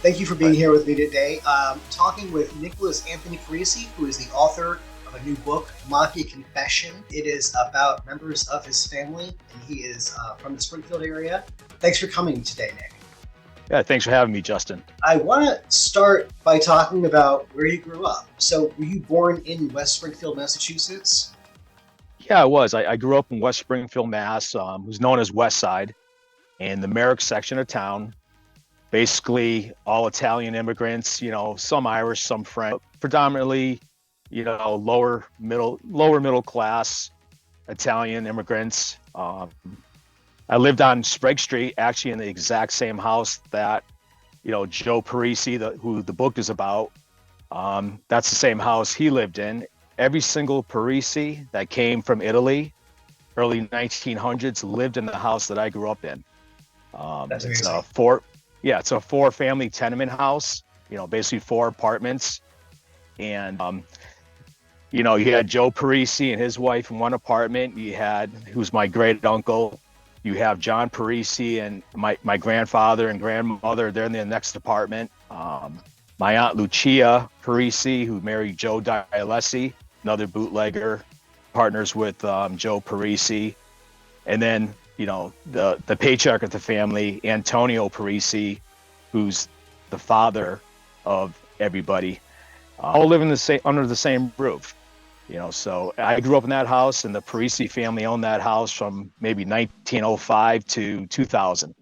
Thank you for being here with me today. Talking with Nicholas Anthony Parisi, who is the author of a new book, Mafia Confession. It is about members of his family, and he is from the Springfield area. Thanks for coming today, Nick. Yeah, thanks for having me, Justin. I want to start by talking about where you grew up. So, were you born in West Springfield, Massachusetts? Yeah, I was. I grew up in West Springfield, Mass. Was known as West Side, in the Merrick section of town. Basically, all Italian immigrants. Some Irish, some French. Predominantly, lower middle class Italian immigrants. I lived on Sprague Street, actually in the exact same house that, Joe Parisi, who the book is about. That's the same house he lived in. Every single Parisi that came from Italy, early 1900s, lived in the house that I grew up in. That's amazing. It's a 4-family tenement house, basically 4 apartments. And, you had Joe Parisi and his wife in one apartment. Who's my great uncle. You have John Parisi and my grandfather and grandmother. They're in the next apartment. My aunt Lucia Parisi, who married Joe Dialessi, another bootlegger, partners with Joe Parisi. And then, the patriarch of the family, Antonio Parisi, who's the father of everybody, all live under the same roof. So I grew up in that house, and the Parisi family owned that house from maybe 1905 to 2000.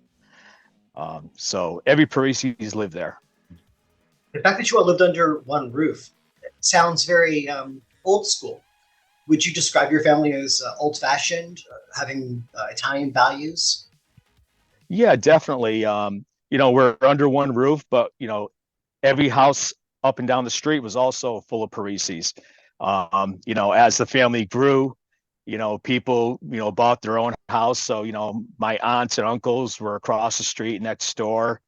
So every Parisi's lived there. The fact that you all lived under one roof sounds very old school. Would you describe your family as old-fashioned, having Italian values? Yeah, definitely. We're under one roof, but every house up and down the street was also full of Parisis. As the family grew, people, bought their own house. So, my aunts and uncles were across the street next door.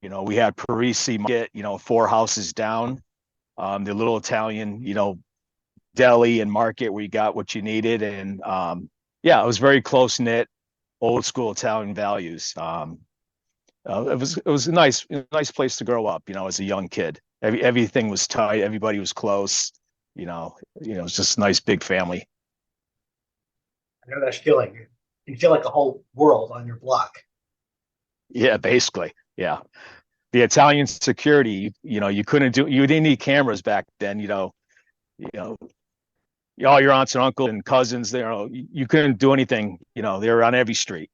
We had Parisi Market, 4 houses down. The little Italian, deli and market where you got what you needed. And it was very close knit, old school Italian values. It was a nice place to grow up, as a young kid. Everything was tight, everybody was close. It was just a nice big family. I know that feeling. You feel like a whole world on your block. Yeah, basically. Yeah. The Italian security, you didn't need cameras back then, all your aunts and uncles and cousins there, you couldn't do anything, they were on every street.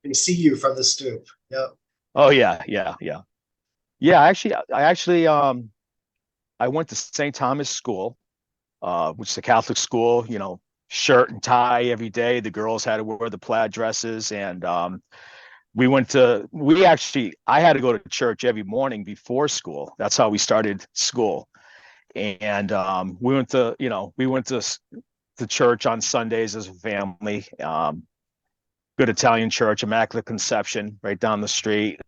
They see you from the stoop. Yeah. Oh yeah. I went to St. Thomas School, which is a Catholic school, shirt and tie every day. The girls had to wear the plaid dresses. And I had to go to church every morning before school. That's how we started school. And we went to church on Sundays as a family. Good Italian church, Immaculate Conception, right down the street.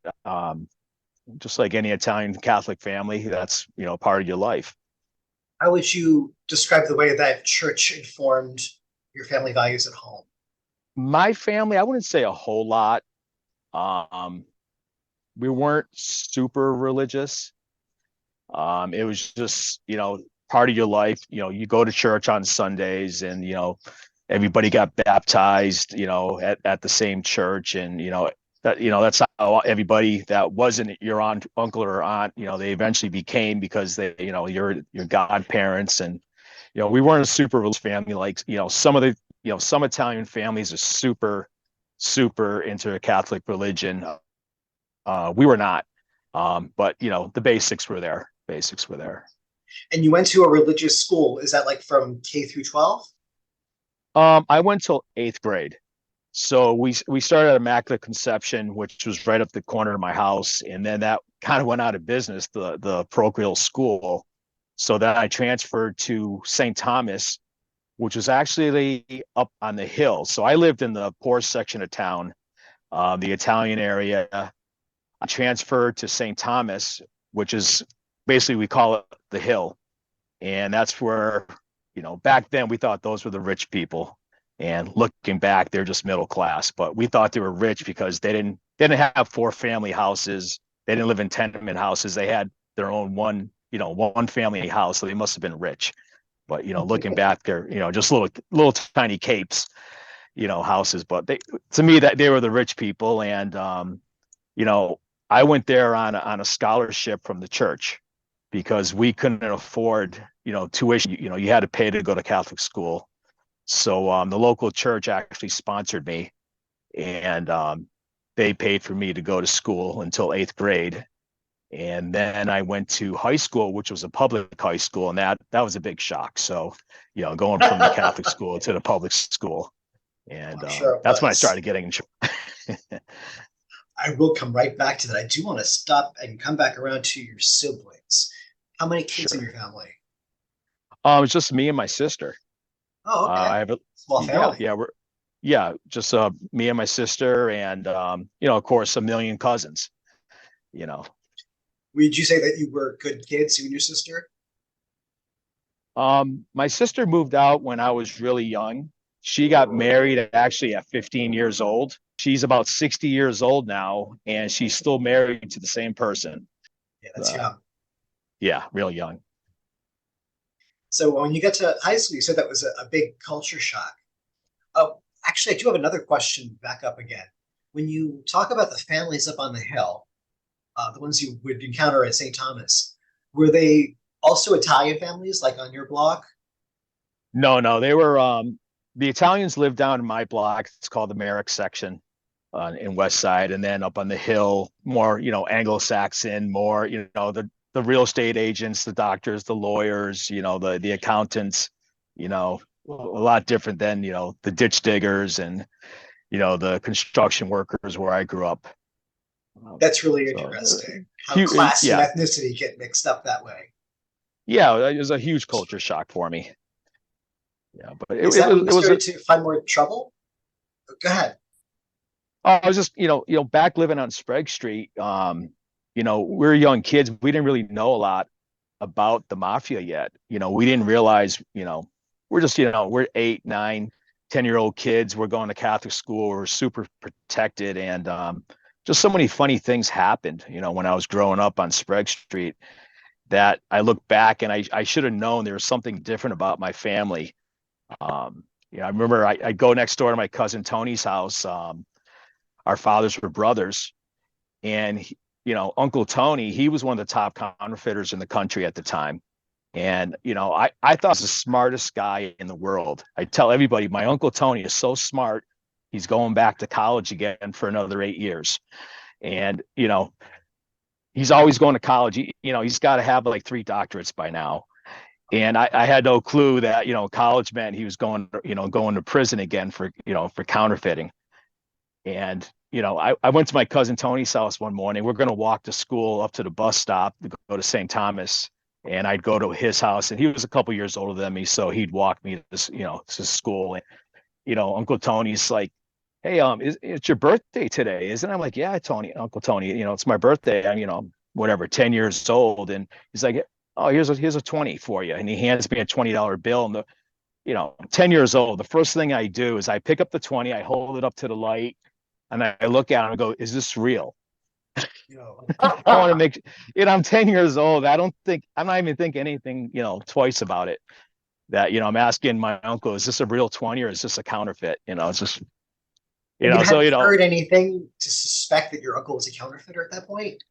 Just like any Italian Catholic family, that's part of your life. How would you describe the way that church informed your family values at home? My family, I wouldn't say a whole lot. We weren't super religious. It was just, part of your life. You go to church on Sundays, and everybody got baptized, at the same church, and that's how everybody that wasn't your uncle or aunt, they eventually became, because they, your godparents. And we weren't a super religious family like some Italian families are super into a Catholic religion. We were not, but the basics were there. And you went to a religious school. Is that like from K through 12? I went till 8th grade. So we started at Immaculate Conception, which was right up the corner of my house, and then that kind of went out of business, the parochial school. So then I transferred to St. Thomas, which was actually up on the hill. So I lived in the poor section of town, the Italian area. I transferred to St. Thomas, which is basically, we call it the hill. And that's where, back then we thought those were the rich people. And looking back, they're just middle class. But we thought they were rich because they didn't have four family houses. They didn't live in tenement houses. They had their own one family house. So they must have been rich. But looking back, they're just little tiny capes, houses. But to me, that they were the rich people. And you know, I went there on a scholarship from the church because we couldn't afford, tuition. You had to pay to go to Catholic school. So the local church actually sponsored me, and they paid for me to go to school until eighth grade. And then I went to high school, which was a public high school, and that was a big shock. So, going from the Catholic school to the public school, and I'm sure it that's when I was. started getting in trouble. I will come right back to that. I do want to stop and come back around to your siblings. How many kids in Sure. your family? It's just me and my sister. Oh, okay. I have a Small yeah, family. yeah, just me and my sister, and of course, a million cousins. You know, Would you say that you were good kids, you and your sister? my sister moved out when I was really young. She got married actually at 15 years old. She's about 60 years old now, and she's still married to the same person. Yeah, that's Uh, young. yeah, real young. So when you get to high school, you said that was a big culture shock. Oh, actually, I do have another question back up again. When you talk about the families up on the hill, the ones you would encounter at St. Thomas, were they also Italian families like on your block? No, no, they were the Italians lived down in my block. It's called the Merrick section in West Side, and then up on the hill, more Anglo-Saxon, more the real estate agents, the doctors, the lawyers, the accountants, a lot different than the ditch diggers and the construction workers where I grew up. That's really So, interesting. How class and yeah, ethnicity get mixed up that way. yeah, it was a huge culture shock for me. Yeah, but Is that when you started to find more trouble? Go ahead. I was just, back living on Sprague Street. We were young kids. We didn't really know a lot about the mafia yet. We didn't realize, we're just, we're 8, 9, 10-year-old kids. We're going to Catholic school. We're super protected. And just so many funny things happened, when I was growing up on Sprague Street that I look back and I should have known there was something different about my family. I remember I'd go next door to my cousin Tony's house. Our fathers were brothers, and Uncle Tony, he was one of the top counterfeiters in the country at the time. And I thought he was the smartest guy in the world. I tell everybody my Uncle Tony is so smart, he's going back to college again for another 8 years. And he's always going to college. He's got to have like 3 doctorates by now. And I had no clue that college meant he was going to prison again for counterfeiting. And, I went to my cousin Tony's house one morning. We're going to walk to school up to the bus stop to go to St. Thomas. And I'd go to his house, and he was a couple years older than me. So he'd walk me to school. And, Uncle Tony's like, hey, it's your birthday today, isn't it? I'm like, yeah, Uncle Tony, it's my birthday. I'm, whatever, 10 years old. And he's like, oh, here's a 20 for you. And he hands me a $20 bill. And 10 years old, the first thing I do is I pick up the 20, I hold it up to the light, and I look at him and go, is this real? I want to make, I'm 10 years old. I'm not even thinking anything, twice about it. That, I'm asking my uncle, is this a real 20 or is this a counterfeit? It's just, And you so, hadn't heard anything to suspect that your uncle was a counterfeiter at that point?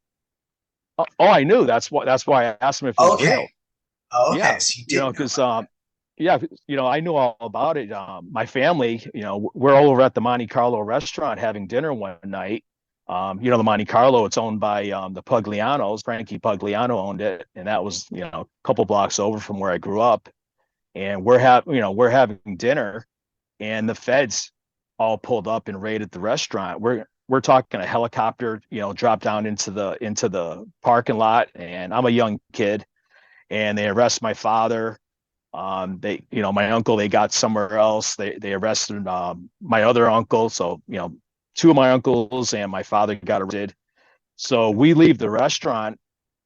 I knew. That's why I asked him if it was real. Okay. Oh, okay. Yeah. So you did know Because, about yeah, I knew all about it. My family, we're all over at the Monte Carlo restaurant having dinner one night. The Monte Carlo, it's owned by the Puglianos. Frankie Pugliano owned it, and that was a couple blocks over from where I grew up. And we're having dinner, and the feds all pulled up and raided the restaurant. We're talking a helicopter, dropped down into the parking lot, and I'm a young kid, and they arrest my father. My uncle, they got somewhere else. They arrested my other uncle. So, 2 of my uncles and my father got arrested. So we leave the restaurant,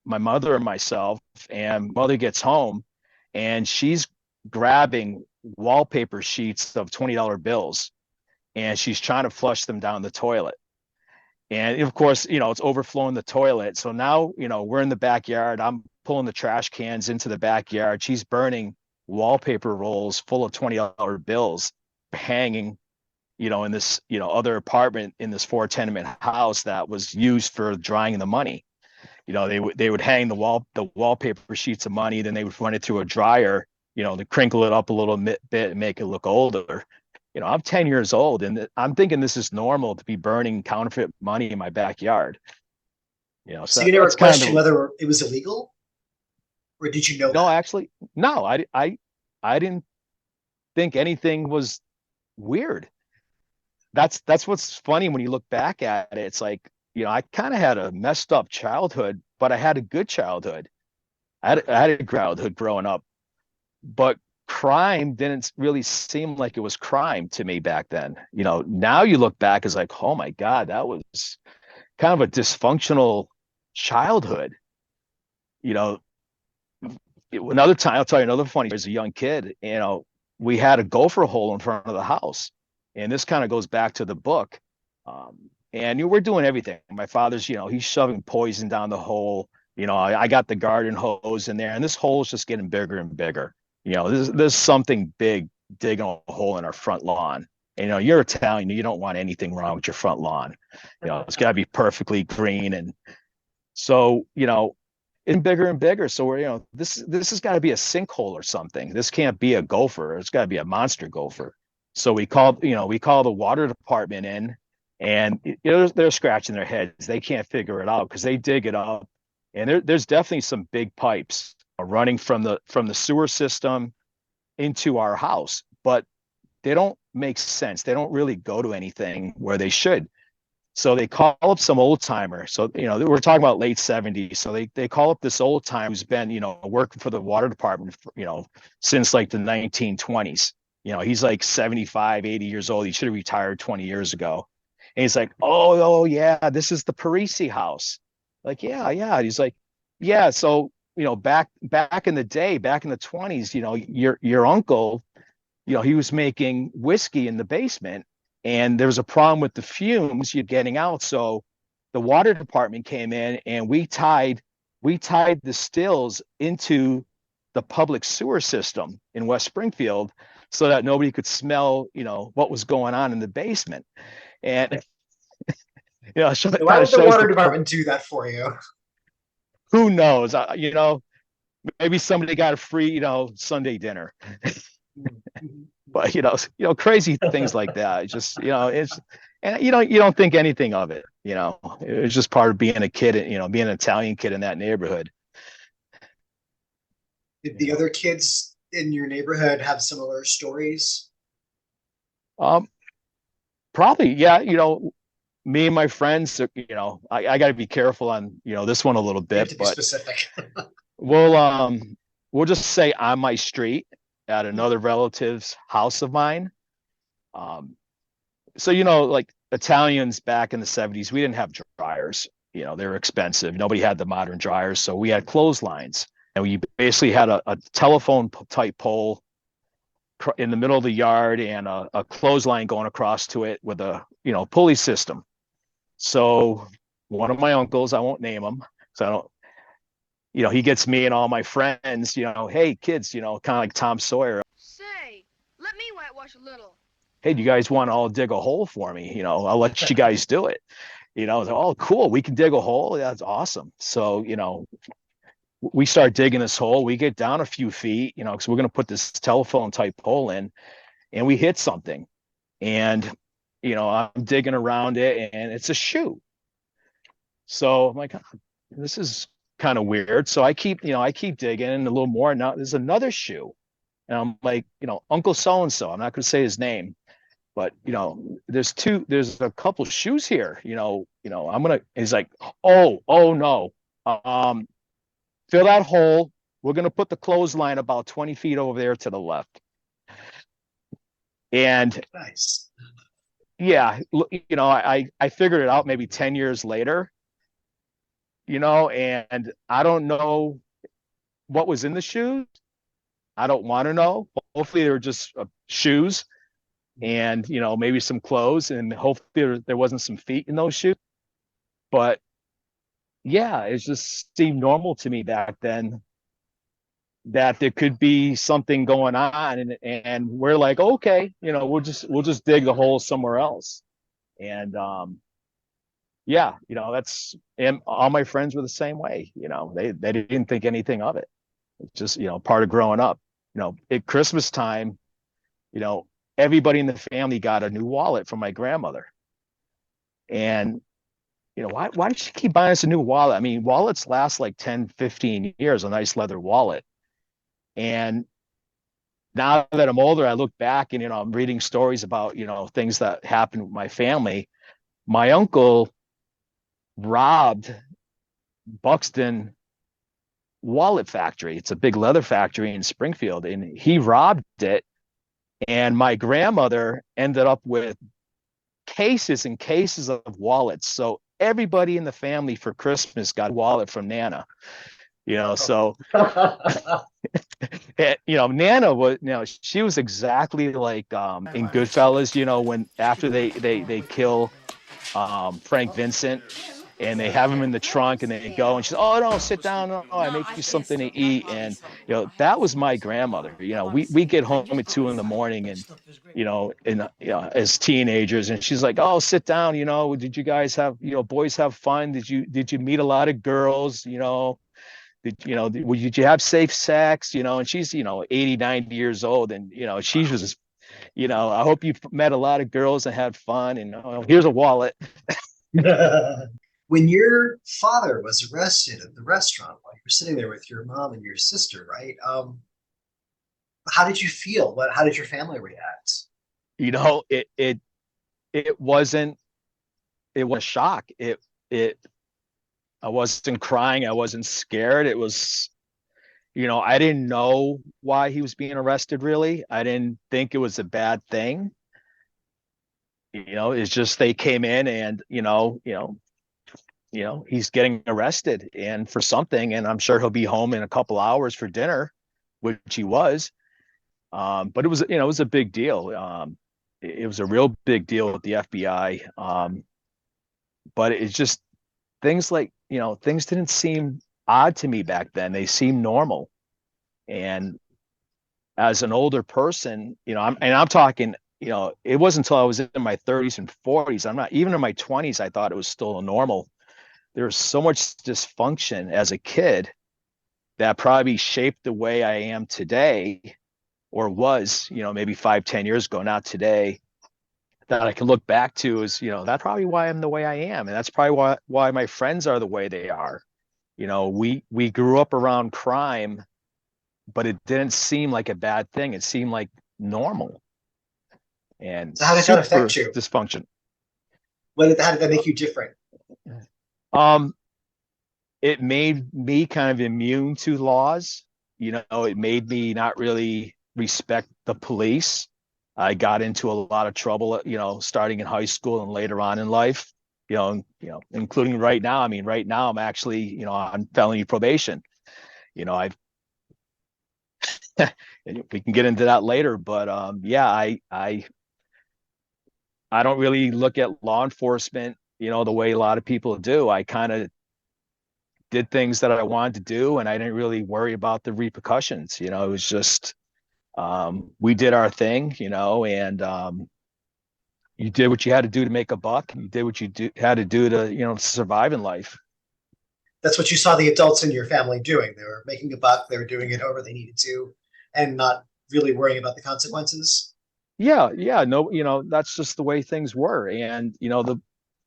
my mother and myself, and mother gets home, and she's grabbing wallpaper sheets of $20 bills, and she's trying to flush them down the toilet. And of course, it's overflowing the toilet. So now, we're in the backyard. I'm pulling the trash cans into the backyard. She's burning wallpaper rolls full of $20 bills hanging, in this, other apartment in this 4 tenement house that was used for drying the money. They would hang the wallpaper sheets of money, then they would run it through a dryer, to crinkle it up a little bit and make it look older. I'm 10 years old and I'm thinking this is normal to be burning counterfeit money in my backyard. So you never questioned whether it was illegal, or did you know No, that? actually, no, I didn't think anything was weird. That's what's funny when you look back at it. It's like, I kind of had a messed up childhood, but I had a good childhood. I had a childhood growing up, but crime didn't really seem like it was crime to me back then. Now you look back as like, oh my God, that was kind of a dysfunctional childhood. You know, Another time, I'll tell you another funny. As a young kid, we had a gopher hole in front of the house, and this kind of goes back to the book. And we're doing everything. My father's, he's shoving poison down the hole. I got the garden hose in there, and this hole is just getting bigger and bigger. There's something big digging a hole in our front lawn. And, you're Italian, you don't want anything wrong with your front lawn. It's got to be perfectly green. And so, it's bigger and bigger. So we're, this has got to be a sinkhole or something. This can't be a gopher. It's got to be a monster gopher. So we called the water department in, and they're scratching their heads. They can't figure it out because they dig it up, and there's definitely some big pipes running from the sewer system into our house, but they don't make sense. They don't really go to anything where they should. So they call up some old timer. So, we're talking about late 70s. So they call up this old timer who's been, working for the water department, since like the 1920s. He's like 75, 80 years old. He should have retired 20 years ago. And he's like, oh yeah, this is the Parisi house. Like, yeah. He's like, yeah. So, back in the day, back in the 20s, your uncle, he was making whiskey in the basement, and there was a problem with the fumes you're getting out. So the water department came in, and we tied the stills into the public sewer system in West Springfield so that nobody could smell, what was going on in the basement. And Why would the water department do that for you? Who knows? Maybe somebody got a free, Sunday dinner. But crazy things like that. It's just, it's, and you don't think anything of it. It was just part of being a kid, being an Italian kid in that neighborhood. Did the other kids in your neighborhood have similar stories? Probably, yeah. Me and my friends, I got to be careful on, this one a little bit, You have to be but specific. we'll just say on my street at another relative's house of mine. So, like Italians back in the 70s, we didn't have dryers. They were expensive. Nobody had the modern dryers. So we had clotheslines, and we basically had a telephone type pole in the middle of the yard and a clothesline going across to it with a, pulley system. So one of my uncles, I won't name him, so I don't, he gets me and all my friends, hey kids, kind of like Tom Sawyer. Say, let me whitewash a little. Hey, do you guys want to all dig a hole for me? I'll let you guys do it. Like, oh, cool, we can dig a hole. That's awesome. So, we start digging this hole. We get down a few feet, because we're going to put this telephone type pole in, and we hit something. And, I'm digging around it, and it's a shoe. So I'm like, oh, this is kind of weird. So I keep digging a little more. Now there's another shoe. And I'm like, Uncle so-and-so, I'm not going to say his name, but, there's a couple shoes here, he's like, oh no. Fill that hole. We're going to put the clothesline about 20 feet over there to the left. And nice. Yeah, I figured it out maybe 10 years later, and I don't know what was in the shoes. I don't want to know, hopefully they were just shoes and, you know, maybe some clothes, and hopefully there wasn't some feet in those shoes. But yeah, it just seemed normal to me back then that there could be something going on, and we're like, okay, you know, we'll just dig the hole somewhere else. And yeah, you know, and all my friends were the same way. You know, they didn't think anything of it. It's just, you know, part of growing up. You know, at Christmas time, you know, everybody in the family got a new wallet from my grandmother. And, you know, why did she keep buying us a new wallet? I mean, wallets last like 10, 15 years, a nice leather wallet. And now that I'm older, I look back and, you know, I'm reading stories about, you know, things that happened with my family. My uncle robbed Buxton Wallet Factory. It's a big leather factory in Springfield, and he robbed it. And my grandmother ended up with cases and cases of wallets. So everybody in the family for Christmas got a wallet from Nana. You know, so you know, Nana was, you know, she was exactly like in Goodfellas, you know, when after they kill Frank Vincent, and they have him in the trunk, and they go, and she's, oh no, sit down, no, I make you something to eat. And you know, that was my grandmother. You know, we get home at 2 a.m, and you know, as teenagers, and she's like, oh, sit down, you know, did you guys have, you know, boys have fun, did you meet a lot of girls, you know, did you have safe sex, you know? And she's, you know, 80, 90 years old, and you know, she's just, you know, I hope you met a lot of girls and had fun, and here's a wallet. When your father was arrested at the restaurant while you were sitting there with your mom and your sister, right? How did you feel? How did your family react? You know, it wasn't a shock. It I wasn't crying, I wasn't scared. It was, you know, I didn't know why he was being arrested, really. I didn't think it was a bad thing. You know, it's just they came in, and he's getting arrested and for something, and I'm sure he'll be home in a couple hours for dinner, which he was. But it was, you know, it was a big deal. It was a real big deal with the FBI. But it's just things like, you know, things didn't seem odd to me back then. They seemed normal. And as an older person, you know, I'm talking, you know, it wasn't until I was in my 30s and 40s. I'm not even in my 20s. I thought it was still normal. There was so much dysfunction as a kid that probably shaped the way I am today, or was, you know, maybe 5, 10 years ago, not today, that I can look back to as, you know, that's probably why I'm the way I am. And that's probably why my friends are the way they are. You know, we grew up around crime, but it didn't seem like a bad thing. It seemed like normal. And So how did that affect you? Dysfunction. How did that make you different? It made me kind of immune to laws. You know, it made me not really respect the police. I got into a lot of trouble, you know, starting in high school and later on in life, including right now. I mean, right now I'm actually, you know, on felony probation. You know, we can get into that later, but yeah, I don't really look at law enforcement, you know, the way a lot of people do. I kind of did things that I wanted to do, and I didn't really worry about the repercussions. You know, it was just we did our thing, you know, and you did what you had to do to make a buck. You did what you had to do to, you know, survive in life. That's what you saw the adults in your family doing. They were making a buck. They were doing it however they needed to, and not really worrying about the consequences. Yeah, no, you know, that's just the way things were. And you know,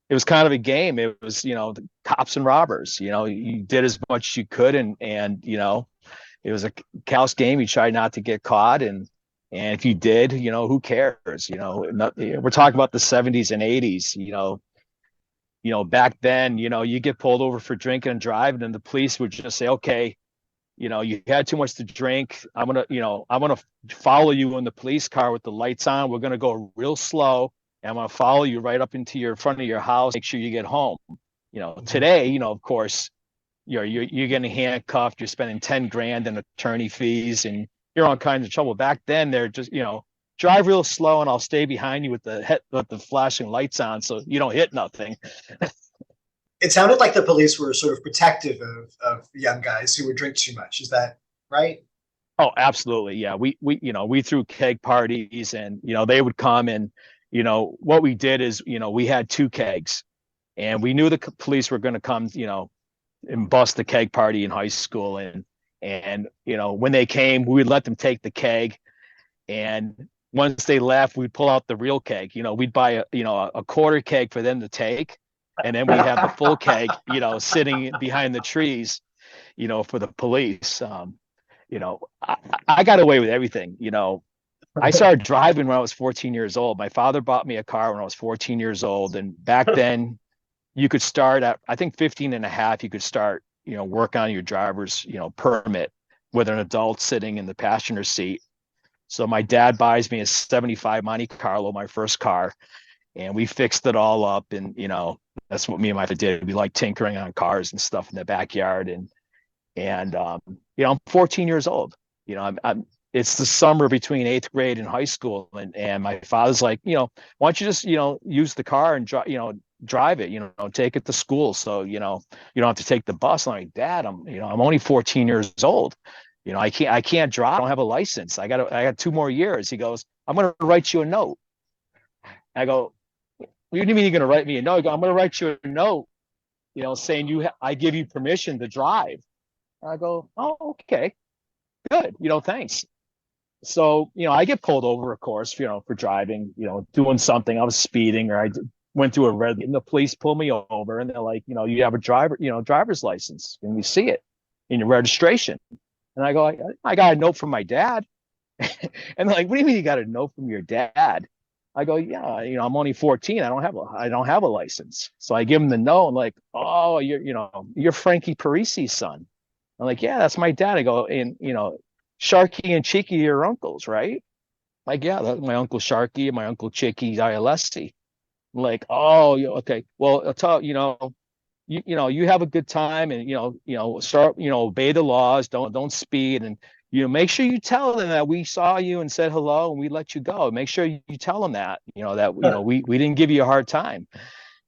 it was kind of a game. It was, you know, the cops and robbers. You know, you did as much as you could, and you know, it was a callous game. You tried not to get caught, and if you did, you know, who cares? You know, we're talking about the 70s and 80s. You know, back then, you know, you get pulled over for drinking and driving, and the police would just say, okay, you know, you had too much to drink. I'm gonna follow you in the police car with the lights on. We're gonna go real slow, and I'm gonna follow you right up into your front of your house. Make sure you get home. You know, today, you know, of course, you're getting handcuffed. You're spending 10 grand in attorney fees, and you're all kinds of trouble. Back then, they're just, drive real slow and I'll stay behind you with the flashing lights on so you don't hit nothing. It sounded like the police were sort of protective of young guys who would drink too much. Is that right? Oh, absolutely. Yeah. We threw keg parties and, they would come and, what we did is, we had 2 kegs and we knew the police were going to come, and bust the keg party in high school. And, when they came, we would let them take the keg. And once they left, we'd pull out the real keg, we'd buy a quarter keg for them to take. And then we have the full keg, sitting behind the trees, for the police. I got away with everything. I started driving when I was 14 years old. My father bought me a car when I was 14 years old. And back then you could start at, I think 15 and a half, you could start, work on your driver's, permit with an adult sitting in the passenger seat. So my dad buys me a 75 Monte Carlo, my first car, and we fixed it all up. And, that's what me and my dad did. We like tinkering on cars and stuff in the backyard. And I'm 14 years old. It's the summer between 8th grade and high school. And my father's like, why don't you just, use the car and drive it, take it to school. So, you don't have to take the bus. I'm like, Dad, I'm only 14 years old. I can't drive. I don't have a license. I got 2 more years. He goes, I'm going to write you a note. I go, what do you mean you're going to write me a note? I go, I'm going to write you a note, saying I give you permission to drive. I go, oh, okay, good. Thanks. So, I get pulled over, of course, for driving, doing something. I was speeding or I went through a red light and the police pull me over and they're like, you have a driver's license and we see it in your registration. And I go, I got a note from my dad. And they're like, what do you mean you got a note from your dad? I go, yeah, I'm only 14. I don't have a license. So I give him the note. I'm like, oh, you're Frankie Parisi's son. I'm like, yeah, that's my dad. I go, and Sharkey and Chickey are your uncles, right? Like, yeah, that's my uncle Sharkey and my uncle Chickey Dialessi. I'm like, oh, okay. Well, I'll tell you have a good time and start obey the laws, don't speed, and make sure you tell them that we saw you and said hello and we let you go. Make sure you tell them that we didn't give you a hard time.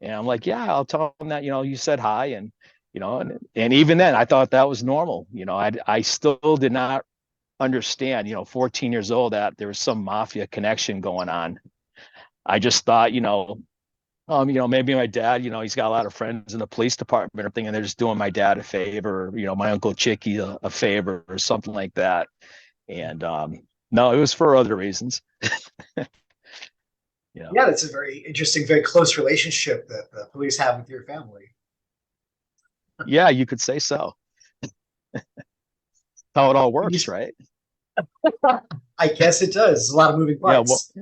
And I'm like, yeah, I'll tell them that you said hi. And and even then I thought that was normal. I still did not understand 14 years old that there was some mafia connection going on. I just thought maybe my dad, he's got a lot of friends in the police department or something, and they're just doing my dad a favor, my uncle Chicky a favor or something like that. And no, it was for other reasons. Yeah, that's a very interesting, very close relationship that the police have with your family. Yeah, you could say so. How it all works, right? I guess it does. There's a lot of moving parts.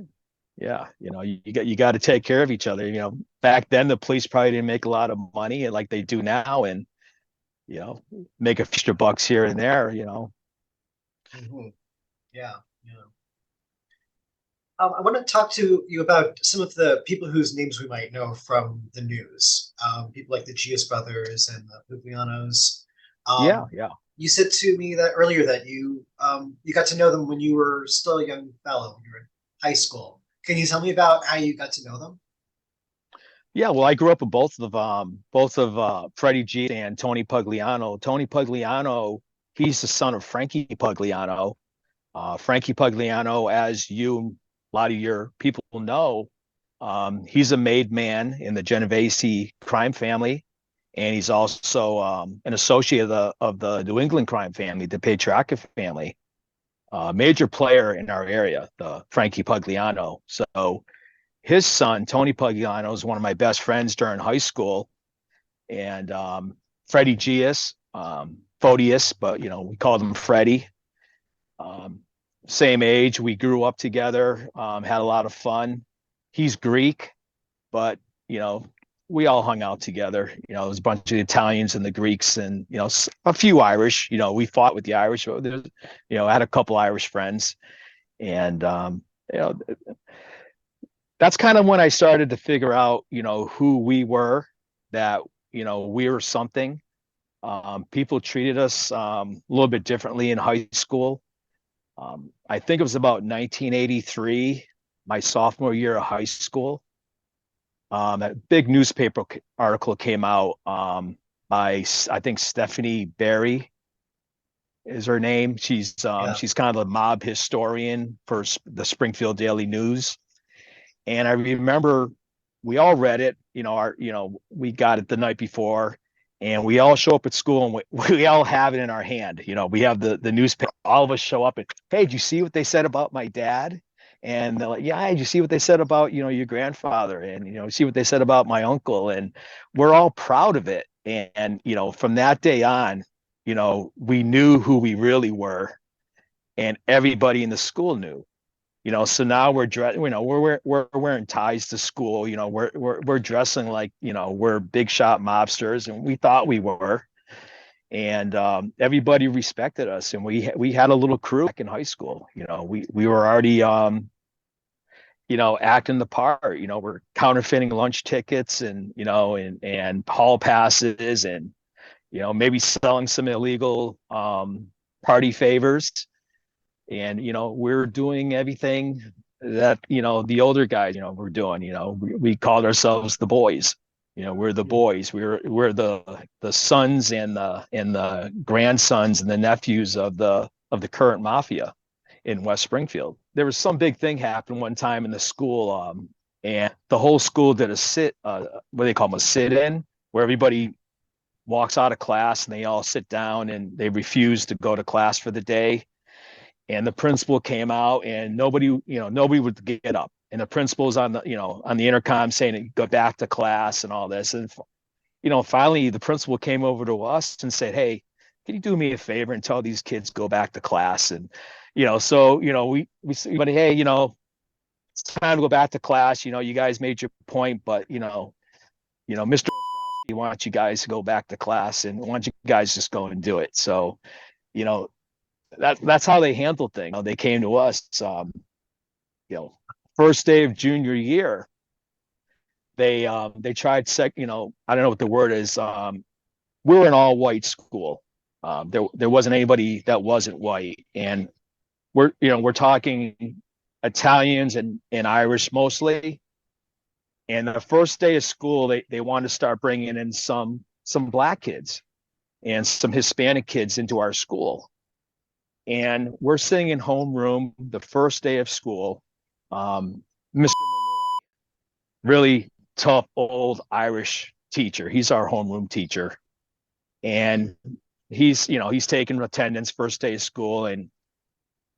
Yeah, you got to take care of each other. Back then the police probably didn't make a lot of money like they do now, and make a few bucks here and there. Mm-hmm. Yeah. I want to talk to you about some of the people whose names we might know from the news. People like the Geas brothers and the Buglianos. Yeah. You said to me that earlier that you got to know them when you were still a young fellow, when you were in high school. Can you tell me about how you got to know them? Yeah, well, I grew up with both of Freddie G and Tony Pugliano. Tony Pugliano, he's the son of Frankie Pugliano. Frankie Pugliano, as a lot of your people know, he's a made man in the Genovese crime family, and he's also an associate of the New England crime family, the Patriarca family. Major player in our area, the Frankie Pugliano. So his son, Tony Pugliano, is one of my best friends during high school. And Freddie Geas, Photius, but we called him Freddie. Same age, we grew up together, had a lot of fun. He's Greek, but we all hung out together. There was a bunch of Italians and the Greeks and, a few Irish. We fought with the Irish. But I had a couple Irish friends. And, that's kind of when I started to figure out, who we were, that, we were something. People treated us a little bit differently in high school. I think it was about 1983, my sophomore year of high school. A big newspaper article came out by, I think, Stephanie Barry is her name. She's Yeah. she's kind of a mob historian for the Springfield Daily News. And I remember we all read it, we got it the night before, and we all show up at school and we all have it in our hand. We have the newspaper, all of us show up and, hey, did you see what they said about my dad? And they're like, yeah, did you see what they said about, your grandfather? And, see what they said about my uncle? And we're all proud of it. And, from that day on, we knew who we really were, and everybody in the school knew. So now we're wearing ties to school. We're dressing like, we're big shot mobsters, and we thought we were. And everybody respected us, and we had a little crew back in high school. We were already acting the part. We're counterfeiting lunch tickets and and hall passes, and maybe selling some illegal party favors. And we're doing everything that the older guys were doing. We called ourselves the boys. We're the boys. We're the sons and the grandsons and the nephews of the current mafia in West Springfield. There was some big thing happened one time in the school, and the whole school did what do they call them, a sit-in, where everybody walks out of class and they all sit down and they refuse to go to class for the day. And the principal came out, and nobody would get up. And the principal's on the intercom saying, go back to class and all this. And, finally the principal came over to us and said, hey, can you do me a favor and tell these kids go back to class? And, we said, but hey, it's time to go back to class. You guys made your point, but, Mr. why don't you guys go back to class, and why don't you guys just go and do it? So, that's how they handled things. They came to us, first day of junior year. They tried I don't know what the word is. We were an all white school. There wasn't anybody that wasn't white, and we're talking Italians and Irish mostly. And the first day of school, they wanted to start bringing in some black kids and some Hispanic kids into our school. And we're sitting in homeroom the first day of school. Mr. Malloy, really tough old Irish teacher. He's our homeroom teacher. And he's taking attendance first day of school, and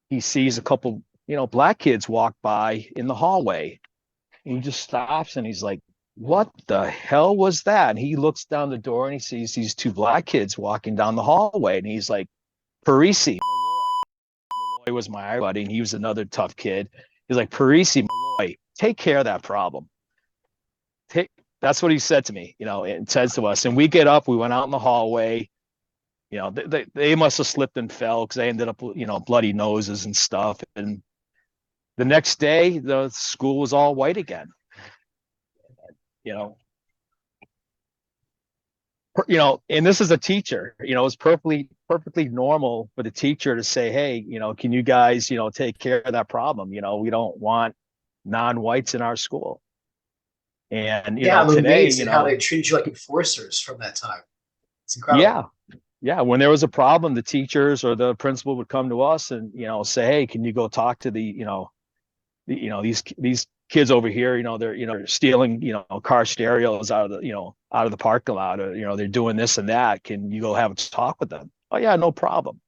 he sees a couple, black kids walk by in the hallway. And he just stops and he's like, what the hell was that? And he looks down the door and he sees these two black kids walking down the hallway. And he's like, Parisi. Malloy was my buddy, and he was another tough kid. He's like, Parisi, Malloy, take care of that problem. That's what he said to me, and says to us. And we get up, we went out in the hallway. They must have slipped and fell because they ended up, bloody noses and stuff. And the next day, the school was all white again. And this is a teacher. It's perfectly normal for the teacher to say, hey, can you guys, take care of that problem? We don't want non-whites in our school. And today, how they treated you like enforcers from that time. It's incredible. Yeah. When there was a problem, the teachers or the principal would come to us and say, hey, can you go talk to these kids over here? They're stealing car stereos out of the parking lot, or they're doing this and that. Can you go have a talk with them? Oh yeah, no problem.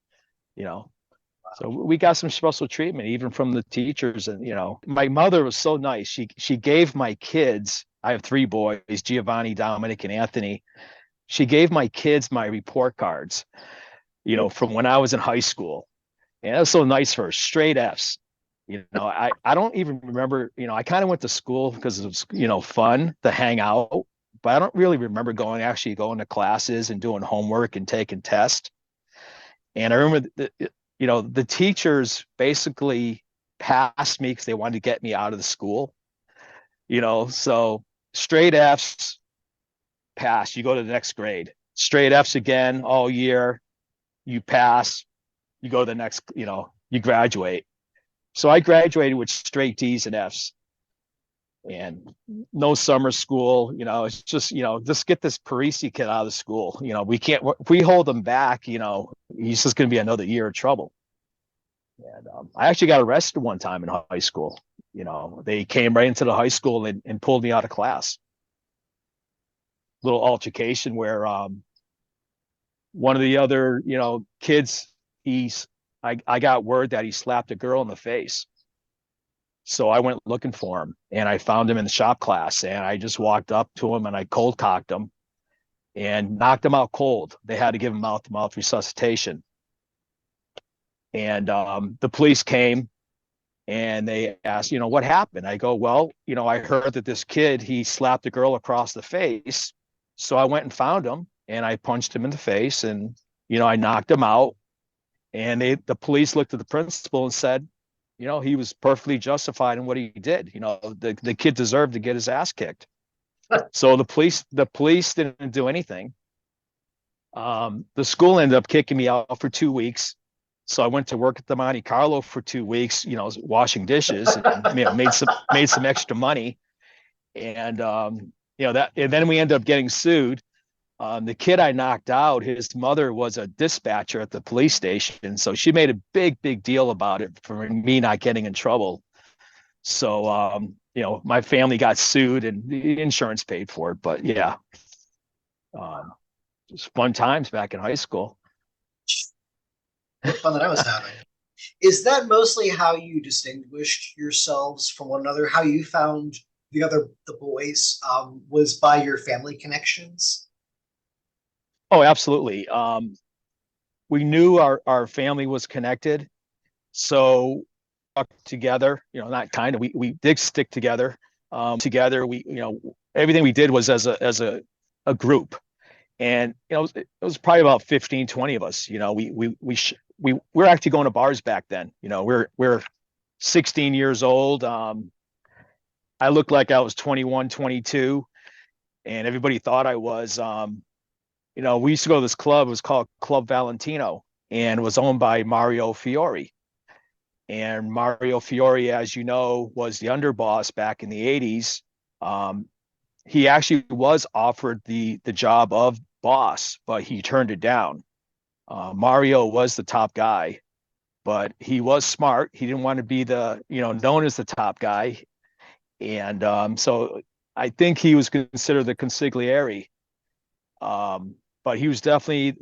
So we got some special treatment even from the teachers. And my mother was so nice. She gave my kids, I have three boys, Giovanni, Dominic, and Anthony. She gave my kids my report cards, from when I was in high school. And that was so nice for her. Straight F's. I don't even remember, I kind of went to school because it was, fun to hang out, but I don't really remember going to classes and doing homework and taking tests. And I remember the teachers basically passed me because they wanted to get me out of the school, so straight F's, pass, you go to the next grade. Straight F's again all year, you pass, you go to the next, you graduate. So I graduated with straight D's and F's, and no summer school. It's just, just get this Parisi kid out of school. We can't, if we hold him back, he's just going to be another year of trouble. And I actually got arrested one time in high school. They came right into the high school and pulled me out of class. Little altercation where one of the other, kids, I got word that he slapped a girl in the face. So I went looking for him, and I found him in the shop class, and I just walked up to him and I cold cocked him and knocked him out cold. They had to give him mouth-to-mouth resuscitation. And the police came and they asked, what happened? I go, well, I heard that this kid, he slapped a girl across the face. So I went and found him and I punched him in the face, and, I knocked him out. And the police looked at the principal and said, he was perfectly justified in what he did. The kid deserved to get his ass kicked. So the police didn't do anything. The school ended up kicking me out for 2 weeks. So I went to work at the Monte Carlo for 2 weeks, washing dishes, and made some extra money. And and then we ended up getting sued. The kid I knocked out, his mother was a dispatcher at the police station. So she made a big deal about it for me not getting in trouble. So, my family got sued and the insurance paid for it. But yeah, just fun times back in high school. What fun that I was having. Is that mostly how you distinguished yourselves from one another? How you found the boys was by your family connections? Oh, absolutely. We knew our family was connected, so together. We did stick together. Together, we everything we did was as a group, and it was probably about 15, 20 of us. We were actually going to bars back then. We're 16 years old. I looked like I was 21, 22, and everybody thought I was. We used to go to this club. It was called Club Valentino, and it was owned by Mario Fiore. And Mario Fiore, as you know, was the underboss back in the 80s. He actually was offered the job of boss, but he turned it down. Mario was the top guy, but he was smart. He didn't want to be known as the top guy. And so I think he was considered the consigliere. But he was definitely,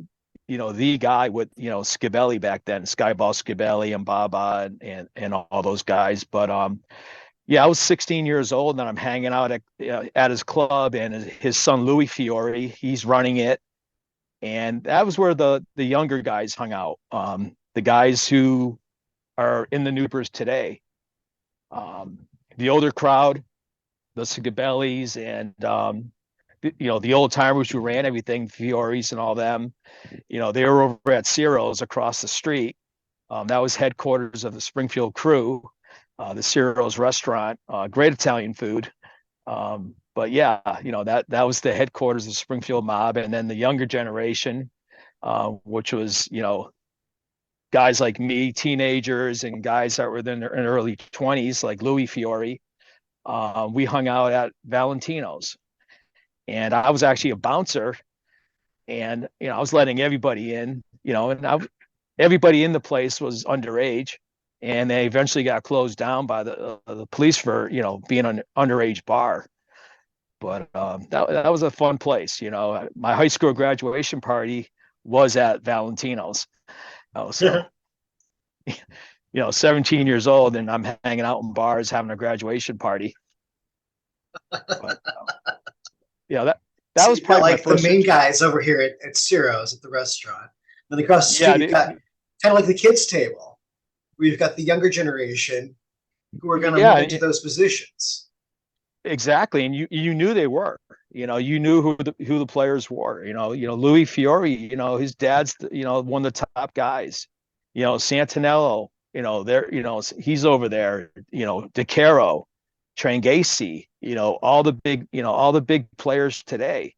the guy with, Skibelli back then, Skyball Skibelli and Baba and all those guys. But yeah, I was 16 years old, and I'm hanging out at his club, and his son Louis Fiore, he's running it. And that was where the younger guys hung out. The guys who are in the Newpers today. The older crowd, the Skibellis and the old timers who ran everything, Fioris and all them, they were over at Ciro's across the street. That was headquarters of the Springfield crew, the Ciro's restaurant, great Italian food. But yeah, that was the headquarters of the Springfield mob. And then the younger generation, which was, guys like me, teenagers, and guys that were in their early 20s, like Louis Fiore, we hung out at Valentino's. And I was actually a bouncer, and I was letting everybody in, and everybody in the place was underage, and they eventually got closed down by the police for being an underage bar. But that was a fun place. My high school graduation party was at Valentino's. So 17 years old, and I'm hanging out in bars having a graduation party. But, that was probably like the main guys over here at Ciro's at the restaurant. Then across the street, you've got kind of like the kids' table, where you've got the younger generation who are going to move into those positions. Exactly, and you knew they were. You knew who the players were. Louis Fiore. His dad's one of the top guys. Santinello. He's over there. DeCaro, Trangasi, all the big players today.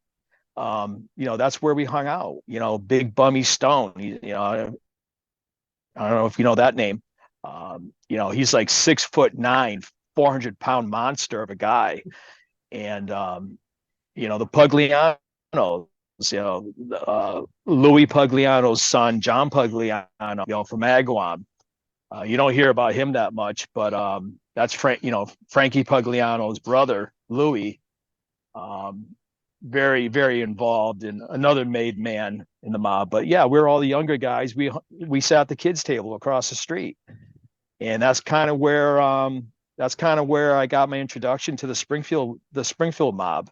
That's where we hung out. Big Bummy Stone. I don't know if you know that name. He's like 6'9", 400-pound monster of a guy. And, the Puglianos, Louis Pugliano's son, John Pugliano, from Agawam. You don't hear about him that much, but that's Frankie Pugliano's brother, Louis. Very, very involved in another made man in the mob. But yeah, we're all the younger guys. We sat at the kids' table across the street, and that's kind of where I got my introduction to the Springfield mob.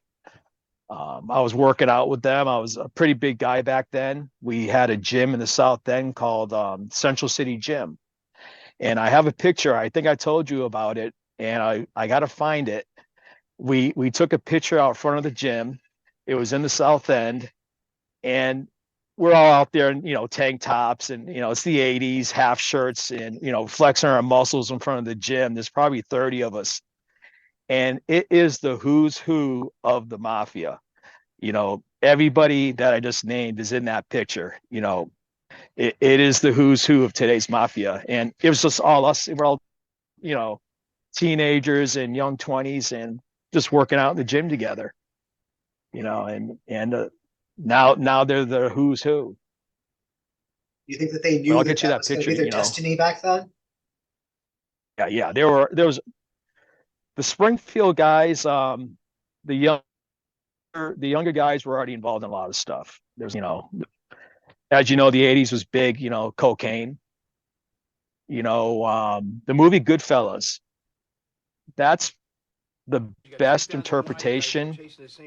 I was working out with them. I was a pretty big guy back then. We had a gym in the South End called Central City Gym. And I have a picture. I think I told you about it, and I got to find it. We took a picture out front of the gym. It was in the South End, and we're all out there in, tank tops, and, it's the 80s, half shirts, and, flexing our muscles in front of the gym. There's probably 30 of us. And it is the who's who of the mafia. Everybody that I just named is in that picture. It is the who's who of today's mafia. And it was just all us. We're all, teenagers and young 20s and just working out in the gym together, and now they're the who's who. You think that they knew I'll that get you that that was going to picture, be their destiny back then? Yeah. There was the Springfield guys, the younger guys were already involved in a lot of stuff. There's, as you know, the 80s was big, cocaine. The movie Goodfellas, that's the best interpretation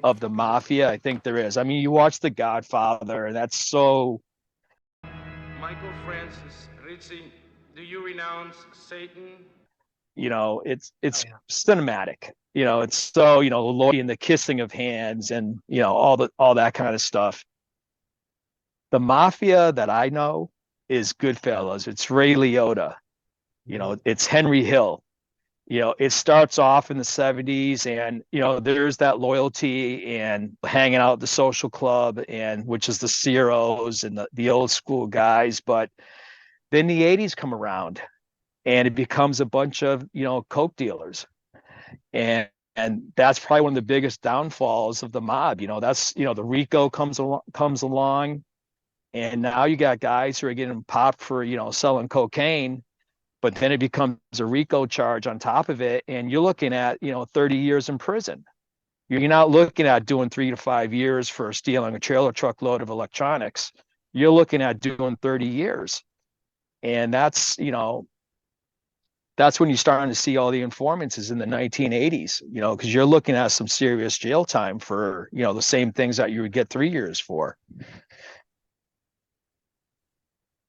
of the mafia I think there is. I mean, you watch The Godfather, and that's so. Michael Francis Rizzi, do you renounce Satan? It's cinematic. It's so, the loyalty and the kissing of hands, and all that kind of stuff. The mafia that I know is Goodfellas. It's Ray Liotta. It's Henry Hill. It starts off in the 70s, and there's that loyalty and hanging out at the social club, and which is the Ciros and the old school guys. But then the 80s come around, and it becomes a bunch of coke dealers, and that's probably one of the biggest downfalls of the mob. That's the RICO comes along, and now you got guys who are getting popped for selling cocaine. But then it becomes a RICO charge on top of it, and you're looking at 30 years in prison. You're not looking at doing 3 to 5 years for stealing a trailer truckload of electronics. You're looking at doing 30 years, and that's when you're starting to see all the informants is in the 1980s. Because you're looking at some serious jail time for the same things that you would get 3 years for.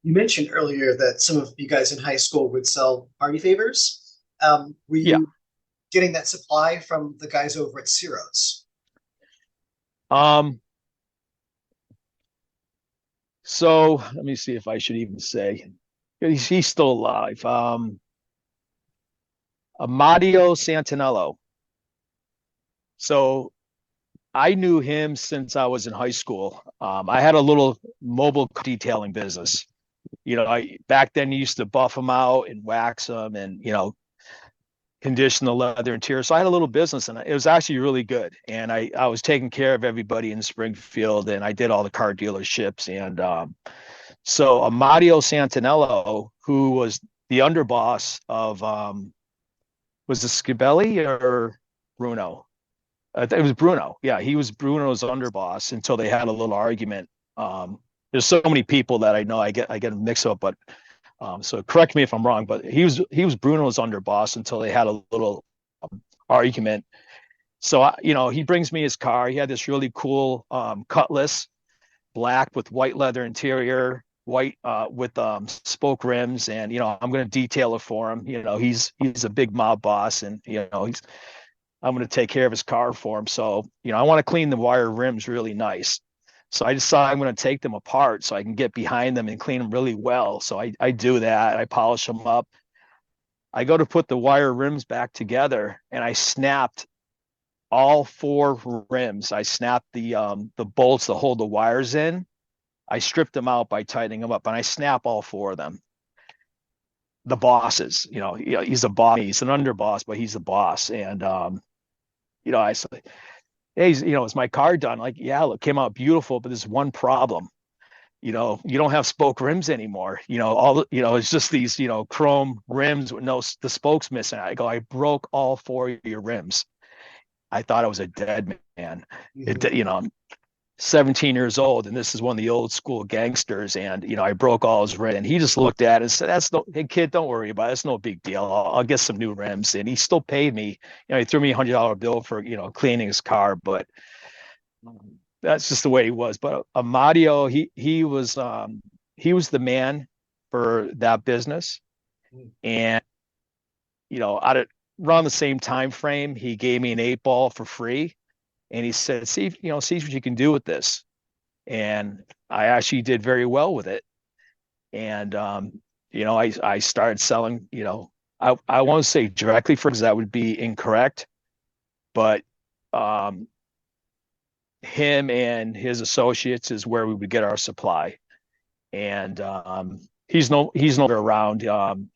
You mentioned earlier that some of you guys in high school would sell party favors. Were you getting that supply from the guys over at Ciro's? So let me see if I should even say he's still alive. Amadio Santinello. So I knew him since I was in high school. I had a little mobile detailing business. Back then you used to buff them out and wax them and, condition the leather interior. So I had a little business, and it was actually really good. And I was taking care of everybody in Springfield, and I did all the car dealerships. And so Amadio Santinello, who was the underboss of, was it Scibelli or Bruno? It was Bruno. Yeah, he was Bruno's underboss until they had a little argument. There's so many people that I know I get mixed up, but so correct me if I'm wrong, but he was Bruno's underboss until they had a little argument. So he brings me his car. He had this really cool Cutlass, black with white leather interior, white with spoke rims, and I'm going to detail it for him. He's a big mob boss, and I'm going to take care of his car for him. So I want to clean the wire rims really nice. So I decided I'm going to take them apart so I can get behind them and clean them really well. So I do that. I polish them up. I go to put the wire rims back together, and I snapped all 4 rims. I snapped the bolts that hold the wires in. I stripped them out by tightening them up, and I snap all 4 of them. the bosses. He's a boss, he's an underboss, but he's the boss. And I said, hey, is my car done? Like, yeah, look, came out beautiful, but there's one problem. You don't have spoke rims anymore. It's just these, chrome rims with the spokes missing. I go, I broke all four of your rims. I thought I was a dead man. Mhm. I'm 17 years old, and this is one of the old school gangsters. And, I broke all his rims. And he just looked at it and said, hey, kid, don't worry about it. It's no big deal. I'll get some new rims. And he still paid me. He threw me $100 bill for, cleaning his car. But that's just the way he was. But Amadio, he was the man for that business. Mm. And, out of around the same time frame, he gave me an 8-ball for free. And he said, see what you can do with this. And I actually did very well with it. And, I started selling, I won't say directly because that would be incorrect, but him and his associates is where we would get our supply. And he's no longer around.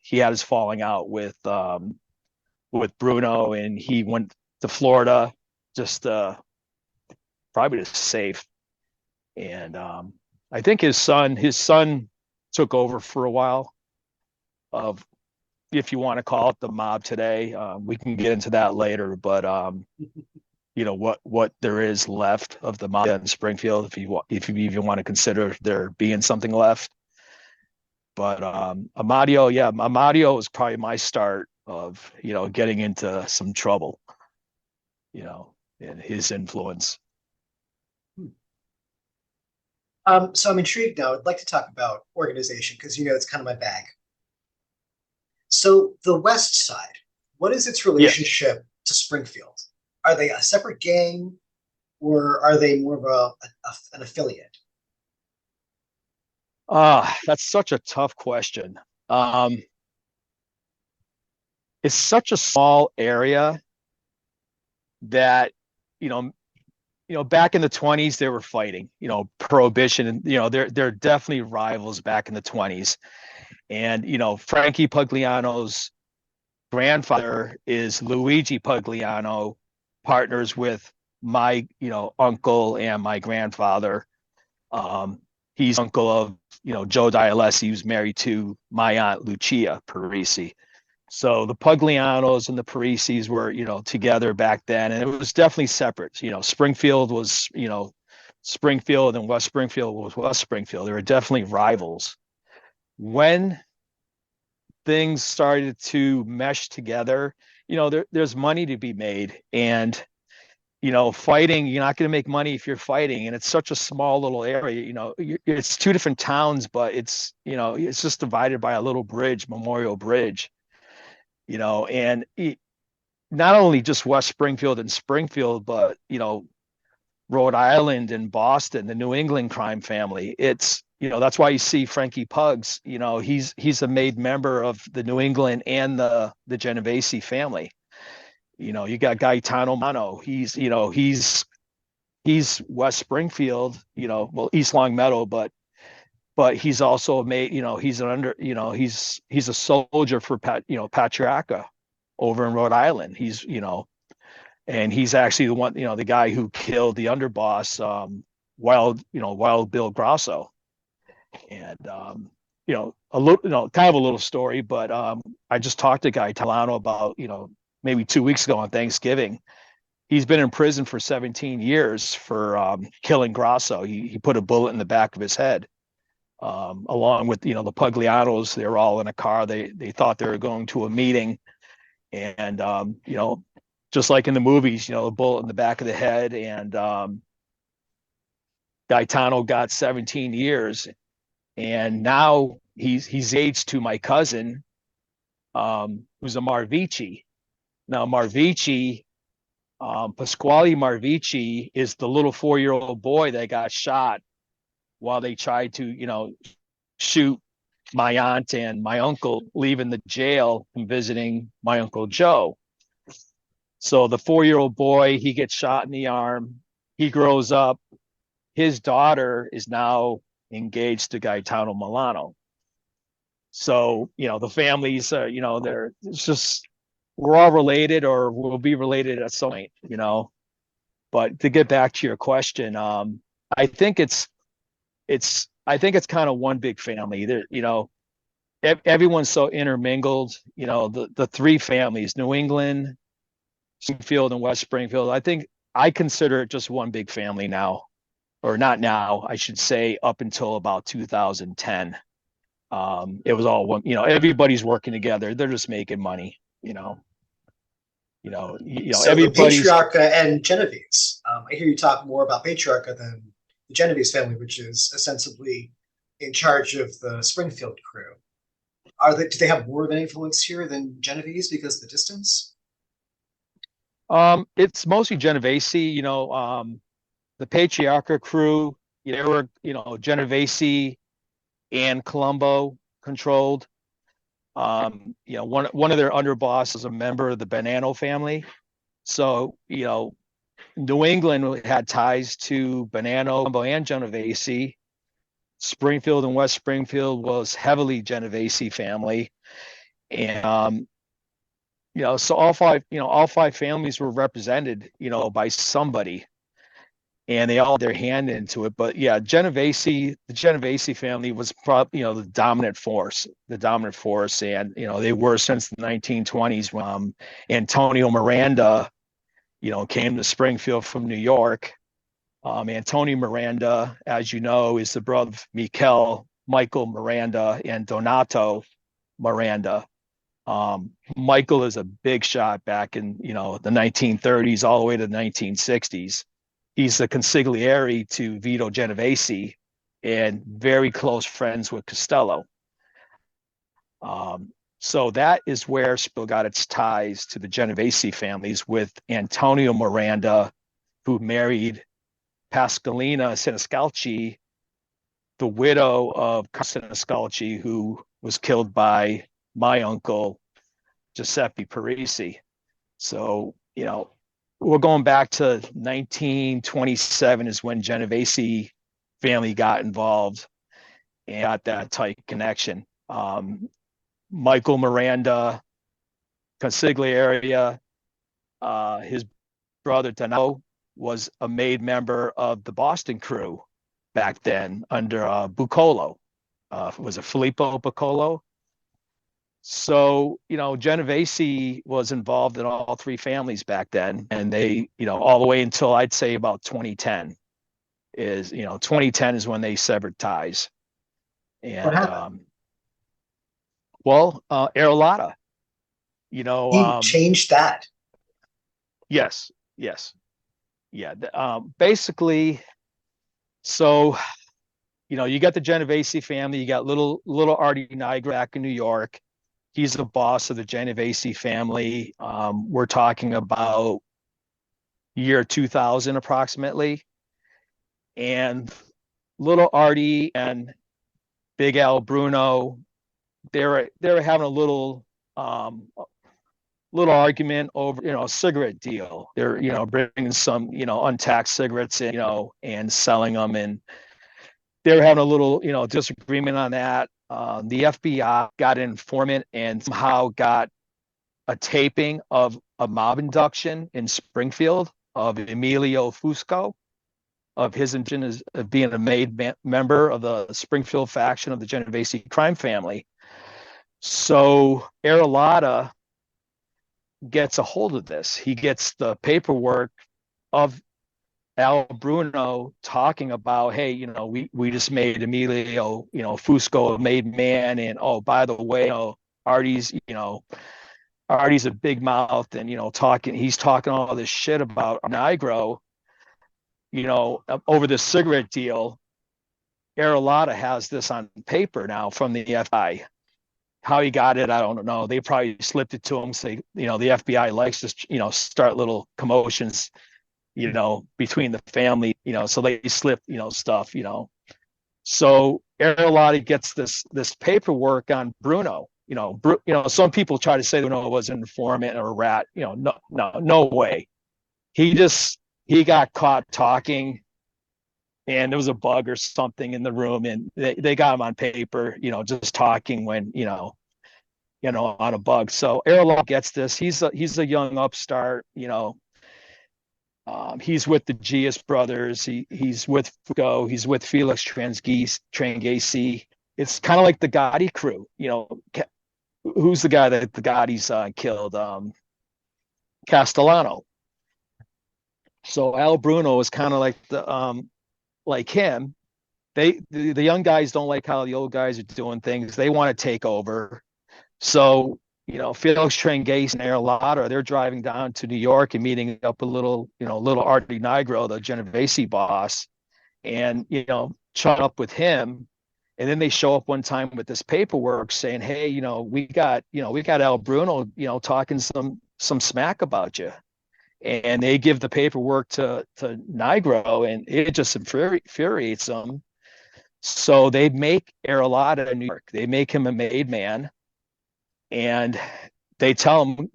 He had his falling out with Bruno, and he went to Florida just probably to safe. And I think his son took over for a while of, if you want to call it, the mob today. We can get into that later, but what there is left of the mob in Springfield, if you even want to consider there being something left. But Amadio was probably my start of getting into some trouble, and his influence. So I'm intrigued now. I'd like to talk about organization because it's kind of my bag. So the West Side, what is its relationship to Springfield? Are they a separate gang, or are they more of an affiliate? That's such a tough question. It's such a small area that back in the 20s they were fighting, prohibition, and they're definitely rivals back in the 20s. And Frankie Pugliano's grandfather is Luigi Pugliano, partners with my uncle and my grandfather. He's uncle of Joe Dialessi, who's married to my aunt Lucia Parisi. So the Puglianos and the Parisis were together back then, and it was definitely separate. Springfield was Springfield, and West Springfield was West Springfield. They were definitely rivals. When things started to mesh together, there's money to be made. And fighting, you're not going to make money if you're fighting, and it's such a small little area. It's two different towns, but it's just divided by a little bridge, Memorial Bridge. And not only just West Springfield and Springfield, but Rhode Island and Boston, the New England crime family. It's that's why you see Frankie Pugs. He's a made member of the New England and the Genovese family. You got Gaetano Mano. He's West Springfield. East Longmeadow, but he's also made. He's he's a soldier for Patriarca over in Rhode Island. And he's actually the one, the guy who killed the underboss, Wild Bill Grasso. And a little, kind of a little story, but I just talked to Guy Talano about, maybe 2 weeks ago on Thanksgiving. He's been in prison for 17 years for killing Grasso. He put a bullet in the back of his head. Along with the Puglianos, they were all in a car. They thought they were going to a meeting, and just like in the movies, a bullet in the back of the head, and Gaetano got 17 years, and now he's aged to my cousin, who's a Marvici. Now Marvici, Pasquale Marvici, is the little 4-year-old boy that got shot while they tried to, shoot my aunt and my uncle leaving the jail and visiting my Uncle Joe. So the 4-year-old boy, he gets shot in the arm. He grows up. His daughter is now engaged to Gaetano Milano. So, the families, it's just, we're all related or will be related at some point. But to get back to your question, I think I think it's kind of one big family. Everyone's so intermingled. The three families, New England, Springfield, and West Springfield. I think I consider it just one big family now, or not now, I should say, up until about 2010. It was all one. Everybody's working together. They're just making money. So the Everybody's. Patriarcha and Genovese. I hear you talk more about Patriarcha than the Genovese family, which is ostensibly in charge of the Springfield crew. Do they have more of an influence here than Genovese because of the distance? It's mostly Genovese. The Patriarcha crew. They were Genovese and Colombo controlled. One of their underboss is a member of the Bonanno family. So, New England had ties to Bonanno, Colombo, and Genovese. Springfield and West Springfield was heavily Genovese family. And so all five families were represented, by somebody. And they all had their hand into it. But yeah, the Genovese family was probably, the dominant force. And, they were since the 1920s when Antonio Miranda, came to Springfield from New York. Antonio Miranda, as you know, is the brother of Michael Miranda and Donato Miranda. Michael is a big shot back in, the 1930s all the way to the 1960s. He's the consigliere to Vito Genovese and very close friends with Costello. So that is where Springfield got its ties to the Genovese families, with Antonio Miranda, who married Pascalina Senescalchi, the widow of Senescalchi, who was killed by my uncle, Giuseppe Parisi. So, we're going back to 1927 is when Genovese family got involved and got that tight connection. Michael Miranda, consigliere, his brother Donato was a made member of the Boston crew back then under Buccolo. Was it Filippo Buccolo? So, Genovese was involved in all three families back then, and they, all the way until I'd say about 2010 is when they severed ties. And, what happened? Arillotta, He changed that. Yes. Yeah. Basically, so, you got the Genovese family, you got little Artie Nigro back in New York. He's the boss of the Genovese family. We're talking about year 2000 approximately. And little Artie and Big Al Bruno, they were having a little argument over, a cigarette deal. They're, bringing some, untaxed cigarettes in, and selling them. And they were having a little, disagreement on that. The FBI got an informant and somehow got a taping of a mob induction in Springfield of Emilio Fusco, of his intention of being a made member of the Springfield faction of the Genovese crime family. So Arillotta gets a hold of this. He gets the paperwork of Al Bruno talking about, hey, we just made Emilio, Fusco a made man, and by the way, Artie's a big mouth, and he's talking all this shit about Nigro, over this cigarette deal. Arillotta has this on paper now from the FBI. How he got it, I don't know. They probably slipped it to him. Say, the FBI likes to, start little commotions, between the family, so they slip, stuff, So Arillotta gets this paperwork on Bruno. Some people try to say Bruno was an informant or a rat. No way. He got caught talking and there was a bug or something in the room, and they got him on paper, just talking when, on a bug. So Arillotta gets this. He's a young upstart, he's with the Geas brothers. He's with Foucault. He's with Felix Tranghese. It's kind of like the Gotti crew. Who's the guy that the Gottis killed? Castellano. So Al Bruno is kind of like him. The young guys don't like how the old guys are doing things. They want to take over. So Felix Tranghese and Arillotta, they're driving down to New York and meeting up a little Artie Nigro, the Genovese boss, and chat up with him. And then they show up one time with this paperwork saying, "Hey, we got Al Bruno, talking some smack about you." And they give the paperwork to Nigro, and it just infuriates them. So they make Arillotta in New York. They make him a made man. And they tell him,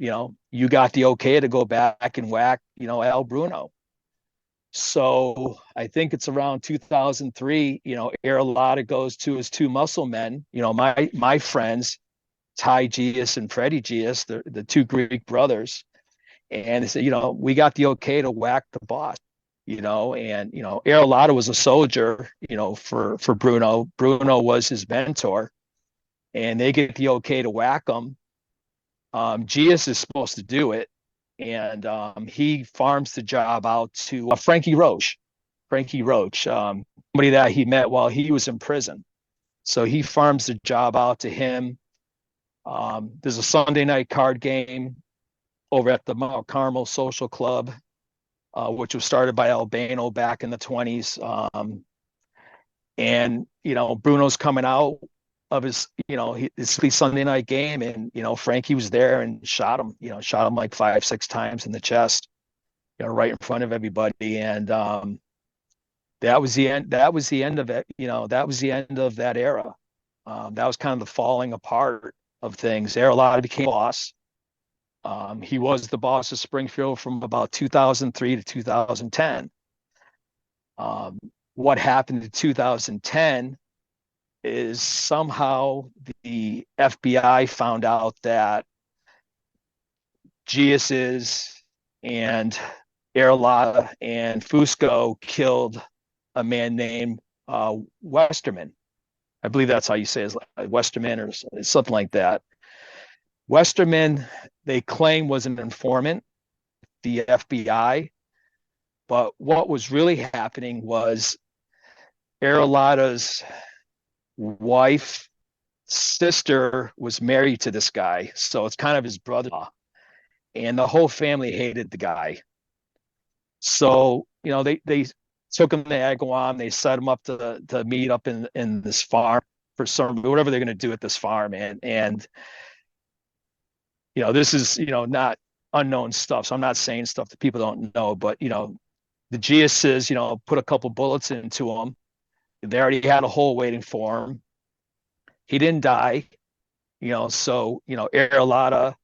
you got the okay to go back and whack, Al Bruno. So I think it's around 2003, Arillotta goes to his two muscle men, my friends, Ty Geas and Freddie Geas, the two Greek brothers. And they said, we got the okay to whack the boss, and, Arillotta was a soldier, for Bruno. Bruno was his mentor. And they get the okay to whack him. Geas is supposed to do it, and he farms the job out to Frankie Roche. Somebody that he met while he was in prison. So he farms the job out to him. There's a Sunday night card game over at the Mount Carmel Social Club, which was started by Albano back in the 20s. And Bruno's coming out of his Sunday night game, and Frankie was there and shot him like 5-6 times in the chest, right in front of everybody. And that was the end of it. That was the end of that era. That was kind of the falling apart of things. Arillotta became boss. He was the boss of Springfield from about 2003 to 2010. What happened in 2010 is somehow the FBI found out that Geas and Arillotta and Fusco killed a man named Westerman. I believe that's how you say it, Westerman or something like that. Westerman, they claim, was an informant, the FBI. But what was really happening was Arillotta's sister was married to this guy, so it's kind of his brother-in-law, and the whole family hated the guy. So they took him to Agawam. They set him up to meet up in this farm for whatever they're going to do at this farm, and this is not unknown stuff, so I'm not saying stuff that people don't know, but the Geases put a couple bullets into him. They already had a hole waiting for him. He didn't die, so, Arillotta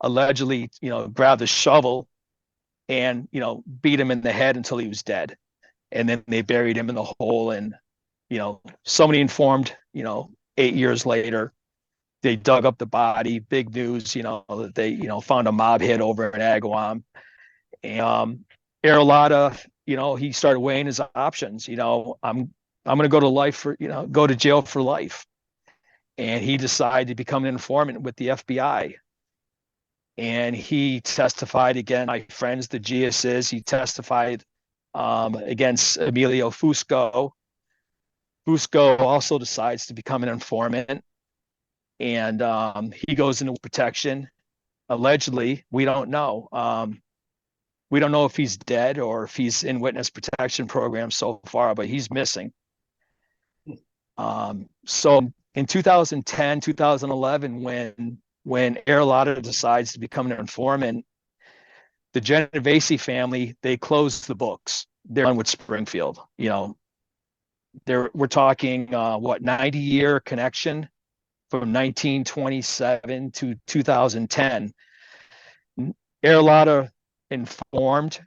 allegedly, grabbed a shovel and, beat him in the head until he was dead. And then they buried him in the hole. And, somebody informed, 8 years later, they dug up the body, big news, that they, found a mob hit over in Agawam. And Arillotta, he started weighing his options. I'm going to go to jail for life. And he decided to become an informant with the FBI. And he testified against my friends, the Geases. He testified against Emilio Fusco. Fusco also decides to become an informant. And he goes into protection. Allegedly, we don't know. We don't know if he's dead or if he's in witness protection program so far, but he's missing. So in 2010, 2011, when Arillotta decides to become an informant, the Genovese family, they closed the books. They're done with Springfield. We're talking 90-year connection from 1927 to 2010. Arillotta informed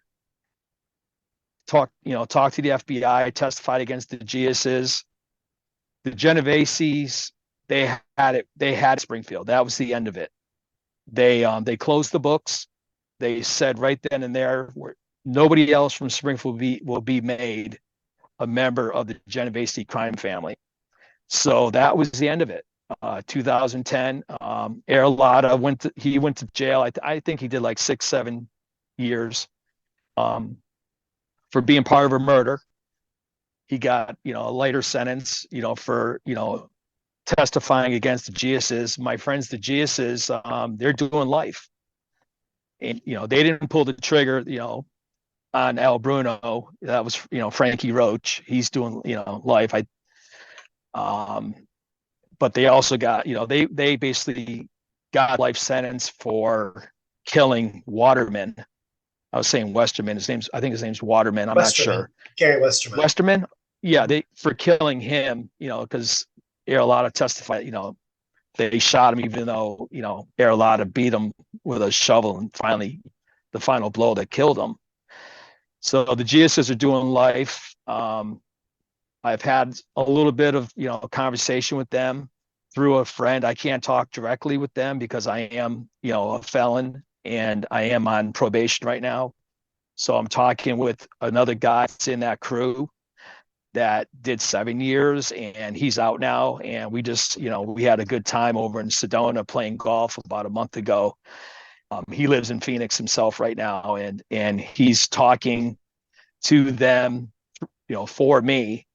talked to the FBI, testified against the Geases. The Genoveses, they had Springfield. That was the end of it. They closed the books. They said right then and there, nobody else from Springfield will be made a member of the Genovese crime family. So that was the end of it. 2010, Arillotta went to jail. I think he did like 6-7 years for being part of a murder. He got a lighter sentence, for testifying against the Geases. My friends, the Geases, they're doing life, and they didn't pull the trigger, on El Bruno. That was Frankie Roche. He's doing life. But they also got they basically got life sentence for killing Waterman. I was saying Westerman. I think his name's Waterman. I'm not sure. Gary Westerman. Westerman. Yeah, they for killing him. Because Arillotta testified. They shot him even though Arillotta beat him with a shovel, and finally, the final blow that killed him. So the Geases are doing life. I've had a little bit of conversation with them through a friend. I can't talk directly with them because I am a felon and I am on probation right now. So I'm talking with another guy that's in that crew that did 7 years, and he's out now. And we just we had a good time over in Sedona playing golf about a month ago. He lives in Phoenix himself right now, and he's talking to them for me.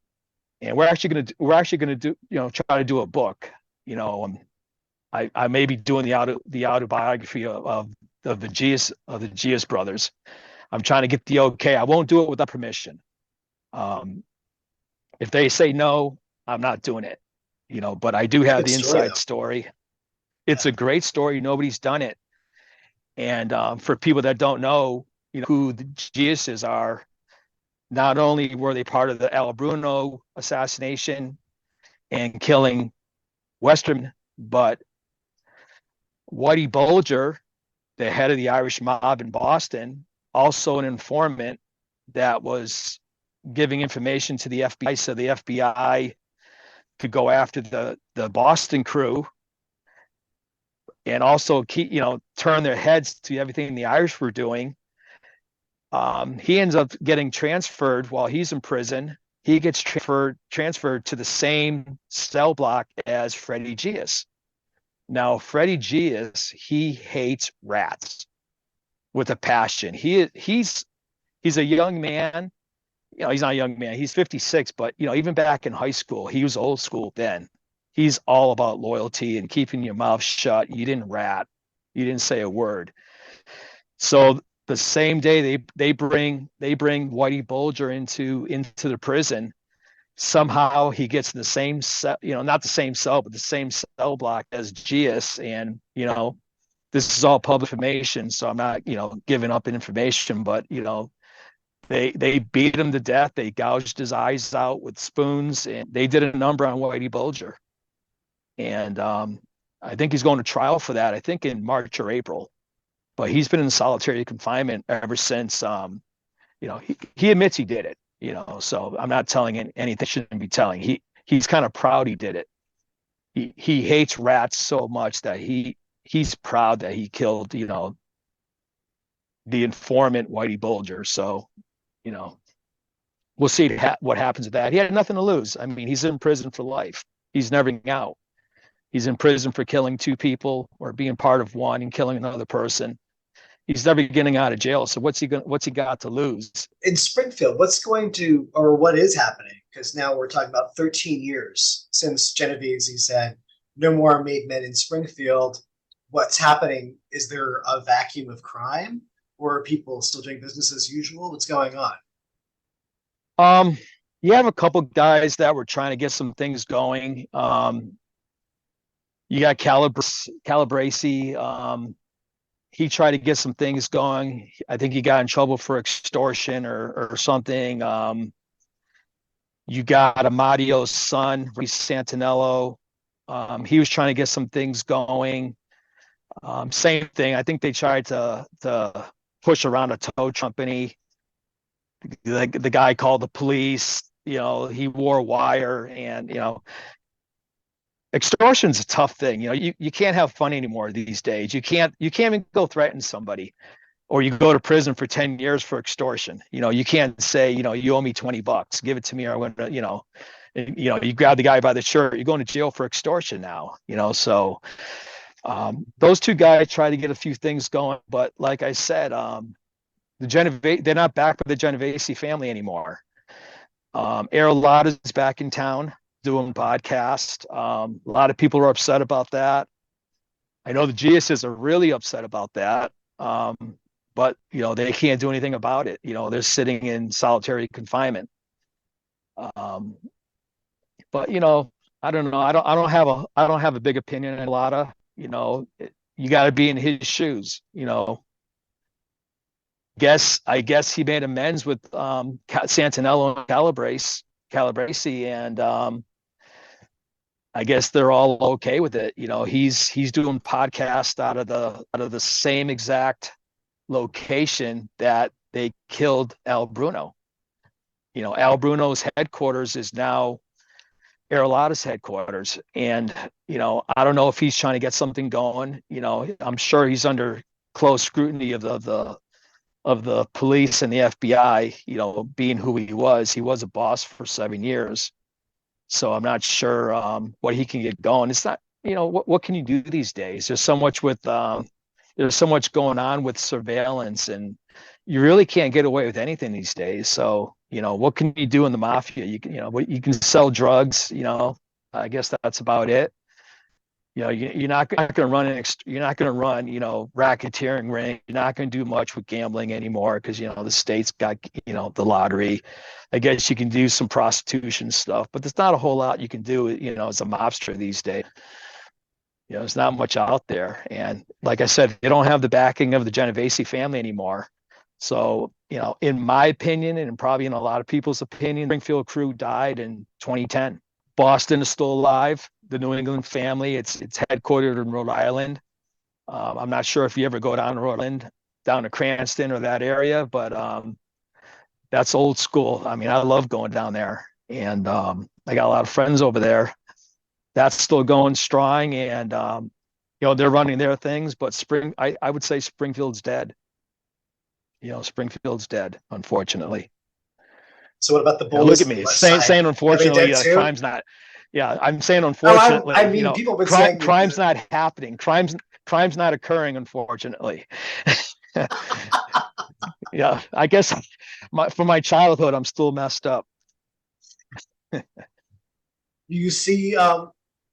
And we're actually gonna do try to do a book. I may be doing the autobiography of the Geas brothers. I'm trying to get the okay. I won't do it without permission. If they say no, I'm not doing it. But I do have the inside story. It's a great story. Nobody's done it. And for people that don't know, who the Geases are, not only were they part of the El Bruno assassination and killing Westerman, but Whitey Bulger, the head of the Irish mob in Boston, also an informant that was giving information to the FBI, so the FBI could go after the Boston crew and also turn their heads to everything the Irish were doing. He ends up getting transferred while he's in prison. He gets transferred to the same cell block as Freddie Geas. Now, Freddie Geas, he hates rats with a passion. He's a young man. He's not a young man. He's 56, but even back in high school, he was old school then. He's all about loyalty and keeping your mouth shut. You didn't rat. You didn't say a word. So the same day they bring Whitey Bulger into the prison. Somehow he gets in the same cell, not the same cell, but the same cell block as Geas. And this is all public information, so I'm not giving up information. But they beat him to death. They gouged his eyes out with spoons, and they did a number on Whitey Bulger. And I think he's going to trial for that. I think in March or April. But he's been in solitary confinement ever since. He admits he did it. So I'm not telling anything I shouldn't be telling. He's kind of proud he did it. He hates rats so much that he's proud that he killed the informant Whitey Bulger. So we'll see what happens with that. He had nothing to lose. I mean, he's in prison for life. He's never getting out. He's in prison for killing 2 people or being part of one and killing another person. He's never getting out of jail. So what's he got to lose? In Springfield, what is happening? Because now we're talking about 13 years since Genovese said no more made men in Springfield. What's happening? Is there a vacuum of crime, or are people still doing business as usual? What's going on? You have a couple guys that were trying to get some things going. You got Calabresi. He tried to get some things going. I think he got in trouble for extortion or something. You got Amadio's son, Reese Santinello. He was trying to get some things going. Same thing. I think they tried to push around a tow company. the guy called the police. He wore a wire, and extortion's a tough thing. You can't have fun anymore these days. You can't even go threaten somebody, or you go to prison for 10 years for extortion. You can't say, you owe me $20, give it to me, or I'm gonna, you grab the guy by the shirt, you're going to jail for extortion now. So those two guys try to get a few things going, but like I said, they're not back with the Genovese family anymore. Arillotta is back in town doing podcast. A lot of people are upset about that. I know the Geas are really upset about that. But they can't do anything about it. They're sitting in solitary confinement. But I don't know. I don't have a big opinion on Lotta. You got to be in his shoes. I guess he made amends with Santinello and Calabresi, and I guess they're all okay with it. He's doing podcasts out of the same exact location that they killed Al Bruno. Al Bruno's headquarters is now Arillotta's headquarters, and I don't know if he's trying to get something going. I'm sure he's under close scrutiny of the police and the FBI. Being who he was a boss for 7 years, so I'm not sure what he can get going. It's not, what can you do these days? There's so much going on with surveillance, and you really can't get away with anything these days. So, what can you do in the mafia? You can sell drugs. I guess that's about it. You're not going to run racketeering ring. You're not going to do much with gambling anymore because the state's got the lottery. I guess you can do some prostitution stuff, but there's not a whole lot you can do as a mobster these days. There's not much out there. And like I said, they don't have the backing of the Genovese family anymore. So, in my opinion, and probably in a lot of people's opinion, Springfield crew died in 2010. Boston is still alive. The New England family, it's headquartered in Rhode Island. I'm not sure if you ever go down to Rhode Island, down to Cranston or that area, but that's old school. I mean, I love going down there, and I got a lot of friends over there. That's still going strong, and they're running their things. But I would say Springfield's dead. Springfield's dead, unfortunately. So what about the bullies? Look at me saying unfortunately, crime's not. Yeah, I'm saying unfortunately. I mean, people have been saying crime's not happening. Crime's not occurring, unfortunately. Yeah, I guess from my childhood, I'm still messed up. You see,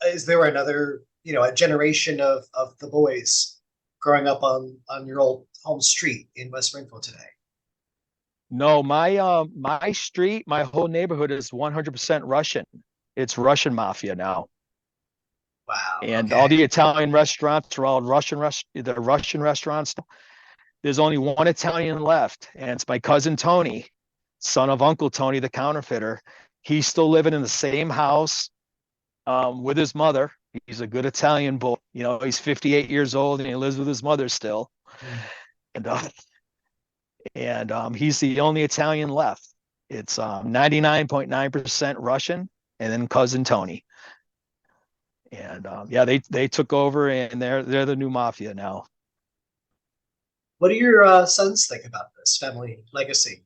is there another, a generation of the boys growing up on your old home street in West Springfield today? No, my street, my whole neighborhood is 100% Russian. It's Russian mafia now. Wow. And all the Italian restaurants are all Russian restaurants. There's only one Italian left, and it's my cousin Tony, son of Uncle Tony, the counterfeiter. He's still living in the same house with his mother. He's a good Italian boy. He's 58 years old, and he lives with his mother still. And he's the only Italian left. It's 99.9% Russian, and then cousin Tony. And they took over, and they're the new mafia now. What do your sons think about this family legacy?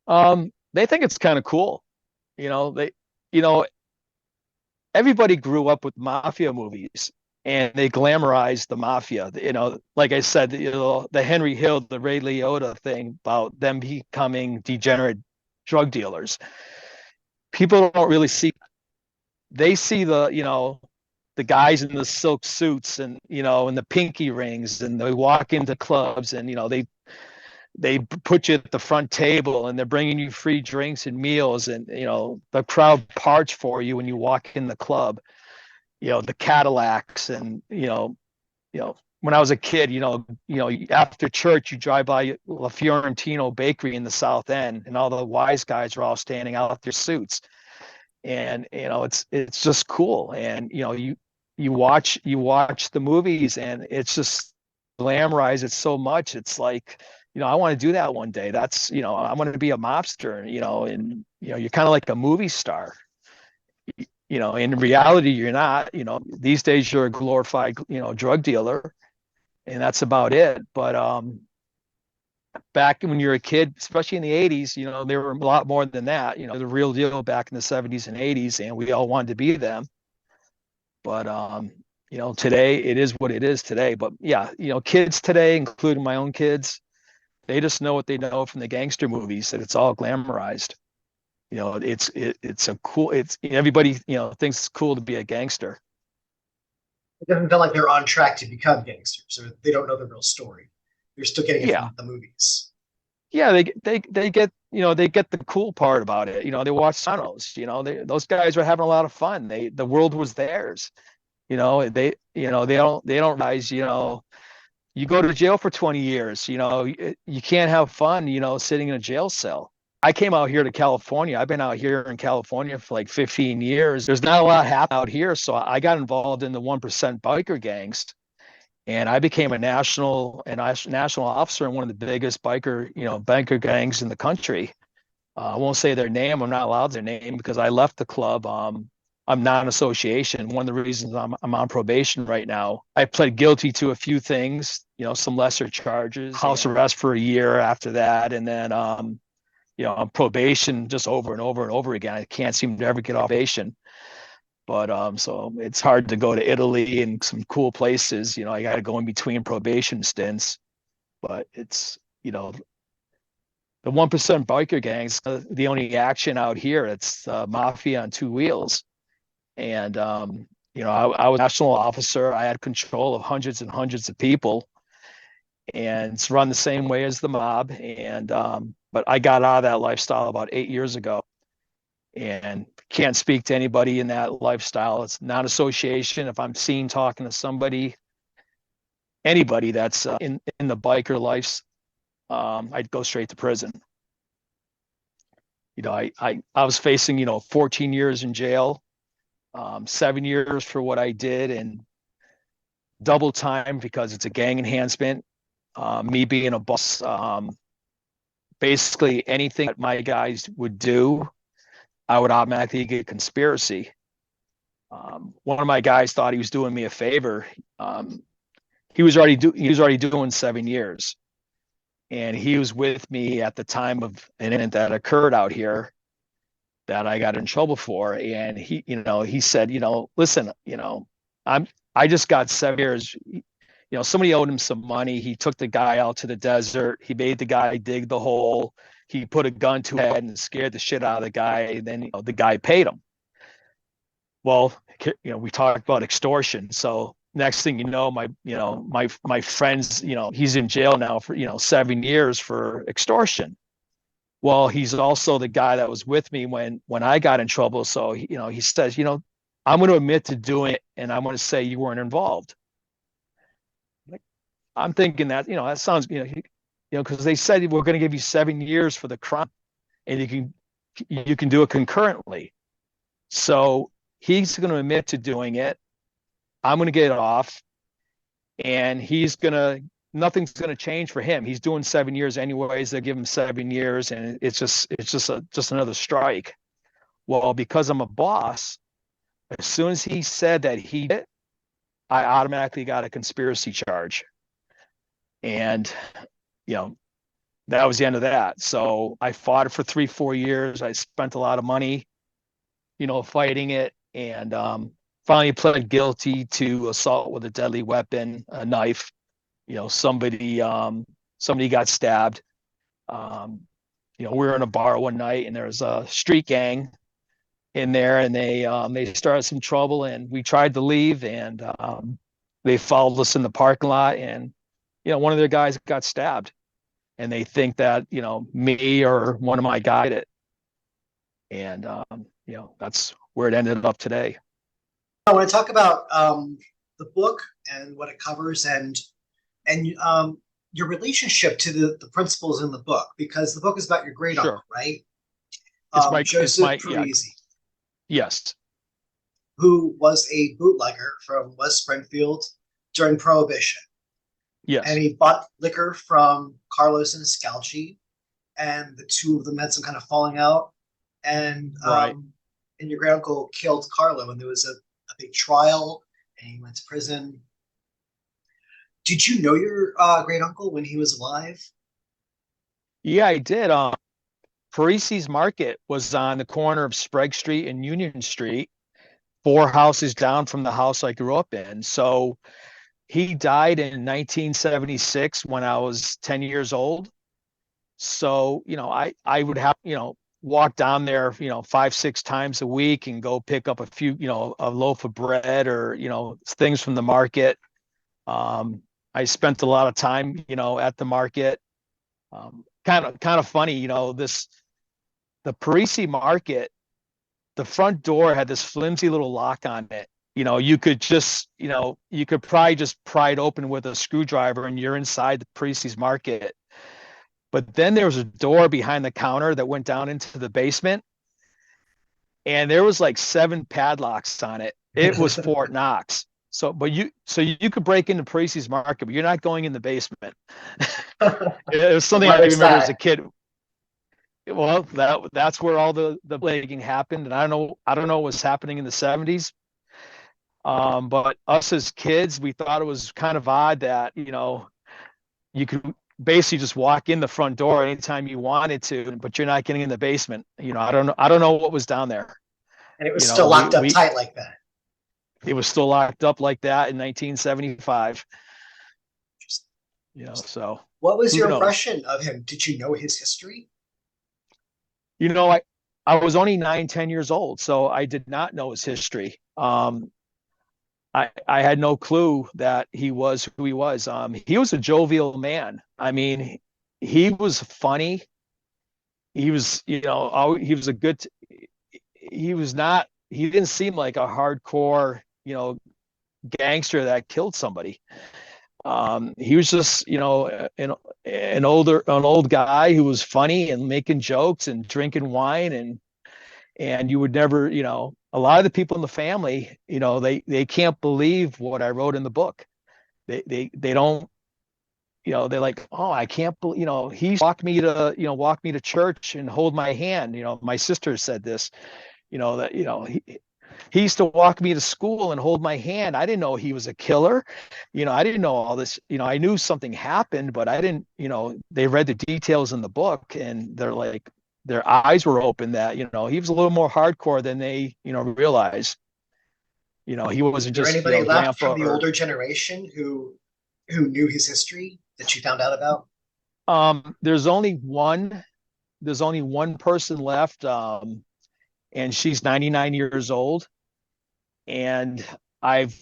They think it's kind of cool. Everybody grew up with mafia movies, and they glamorized the mafia. Like I said, the Henry Hill, the Ray Liotta thing about them becoming degenerate drug dealers. People don't really see. They see the guys in the silk suits and and the pinky rings, and they walk into clubs, and they put you at the front table, and they're bringing you free drinks and meals, and the crowd parts for you when you walk in the club. The Cadillacs, and when I was a kid, after church you drive by La Fiorentino Bakery in the South End, and all the wise guys are all standing out with their suits, and it's just cool. And you watch the movies, and it's just glamorized it so much. It's like I want to do that one day. That's, I want to be a mobster, and, you're kind of like a movie star. In reality, you're not. These days you're a glorified, drug dealer, and that's about it. But back when you're a kid, especially in the 80s, there were a lot more than that. The real deal back in the 70s and 80s, and we all wanted to be them. But today it is what it is today. But yeah, kids today, including my own kids, they just know what they know from the gangster movies, that it's all glamorized. It's a cool, everybody, thinks it's cool to be a gangster. It doesn't feel like they're on track to become gangsters, or they don't know the real story. They're still getting it from the movies. Yeah, they get they get the cool part about it. They watch Sonos. Those guys were having a lot of fun. The world was theirs. They don't realize, you go to jail for 20 years, you can't have fun, sitting in a jail cell. I came out here to California. I've been out here in California for like 15 years. There's not a lot happening out here. So I got involved in the 1% biker gangs, and I became a national officer in one of the biggest biker gangs in the country. I won't say their name. I'm not allowed their name because I left the club. I'm non-association. One of the reasons I'm on probation right now. I pled guilty to a few things, some lesser charges, house arrest for a year after that, and then on probation just over and over and over again. I can't seem to ever get off probation. But so it's hard to go to Italy and some cool places. I got to go in between probation stints. But it's, the 1% biker gangs, the only action out here. It's mafia on two wheels. And, I was a national officer. I had control of hundreds and hundreds of people. And it's run the same way as the mob. And but I got out of that lifestyle about 8 years ago. And can't speak to anybody in that lifestyle. It's not association. If I'm seen talking to anybody that's in the biker life, I'd go straight to prison. I was facing 14 years in jail, 7 years for what I did, and double time because it's a gang enhancement. Me being a boss, basically anything that my guys would do, I would automatically get conspiracy. One of my guys thought he was doing me a favor. He was already doing 7 years, and he was with me at the time of an incident that occurred out here that I got in trouble for. And he said, listen, I just got 7 years. Somebody owed him some money. He took the guy out to the desert. He made the guy dig the hole. He put a gun to his head and scared the shit out of the guy. And then the guy paid him. Well, we talked about extortion. So next thing you know, my friends, he's in jail now for 7 years for extortion. Well, he's also the guy that was with me when I got in trouble. So he says, I'm going to admit to doing it, and I'm going to say you weren't involved. I'm thinking that that sounds because they said we're going to give you 7 years for the crime, and you can do it concurrently. So he's going to admit to doing it. I'm going to get it off, and nothing's going to change for him. He's doing 7 years anyways. They give him 7 years, and it's just another strike. Well, because I'm a boss, as soon as he said that he did, I automatically got a conspiracy charge. And, that was the end of that. So I fought it for 3-4 years. I spent a lot of money, fighting it, and finally pled guilty to assault with a deadly weapon, a knife. Somebody got stabbed. We were in a bar one night, and there was a street gang in there, and they started some trouble, and we tried to leave, and they followed us in the parking lot, and one of their guys got stabbed, and they think that me or one of my guys did it, and that's where it ended up today. I want to talk about the book and what it covers, and your relationship to the principles in the book, because the book is about your great uncle, right? Giuseppe Parisi. Yes. Who was a bootlegger from West Springfield during Prohibition. and Yes. he bought liquor from Carlos and Scalchi, and the two of them had some kind of falling out, and Right. and your great uncle killed Carlo, and there was a big trial, and he went to prison. Did you know your great uncle when he was alive? Yeah, I did. Parisi's Market was on the corner of Sprague Street and Union Street, 4 houses down from the house I grew up in. So he died in 1976 when I was 10 years old. So, I would have, walk down there, 5, 6 times a week and go pick up a few, a loaf of bread or, things from the market. I spent a lot of time, at the market. Kind of funny, the Parisi Market, the front door had this flimsy little lock on it. You could probably just pry it open with a screwdriver and you're inside the Parisi's Market. But then there was a door behind the counter that went down into the basement, and there was like 7 padlocks on it. It was Fort Knox. So you could break into Parisi's Market, but you're not going in the basement. It was something I Why is remember as that? a kid. Well, that's where all the plaguing happened, and I don't know what was happening in the 70s. But us as kids, we thought it was kind of odd that you could basically just walk in the front door anytime you wanted to, but you're not getting in the basement. I don't know what was down there. And it was You still know, we locked up we tight like that. it was still locked up like that in 1975. Just, So what was who your knows? impression of him? Did you know his history? I was only 9, 10 years old, so I did not know his history. I had no clue that he was who he was. He was a jovial man. I mean, he was funny. He was, he was a good. He was not. He didn't seem like a hardcore, gangster that killed somebody. He was just, an old guy who was funny and making jokes and drinking wine, and you would never, a lot of the people in the family, they can't believe what I wrote in the book. They don't, they're like, oh, I can't believe, he walk me to church and hold my hand. My sister said this, that, he used to walk me to school and hold my hand. I didn't know he was a killer. I didn't know all this. I knew something happened, but I didn't, they read the details in the book and they're like, their eyes were open that, he was a little more hardcore than they, realized. He Is wasn't there just, anybody left from grandpa the or, older generation who knew his history that you found out about? there's only one person left. And she's 99 years old. And I've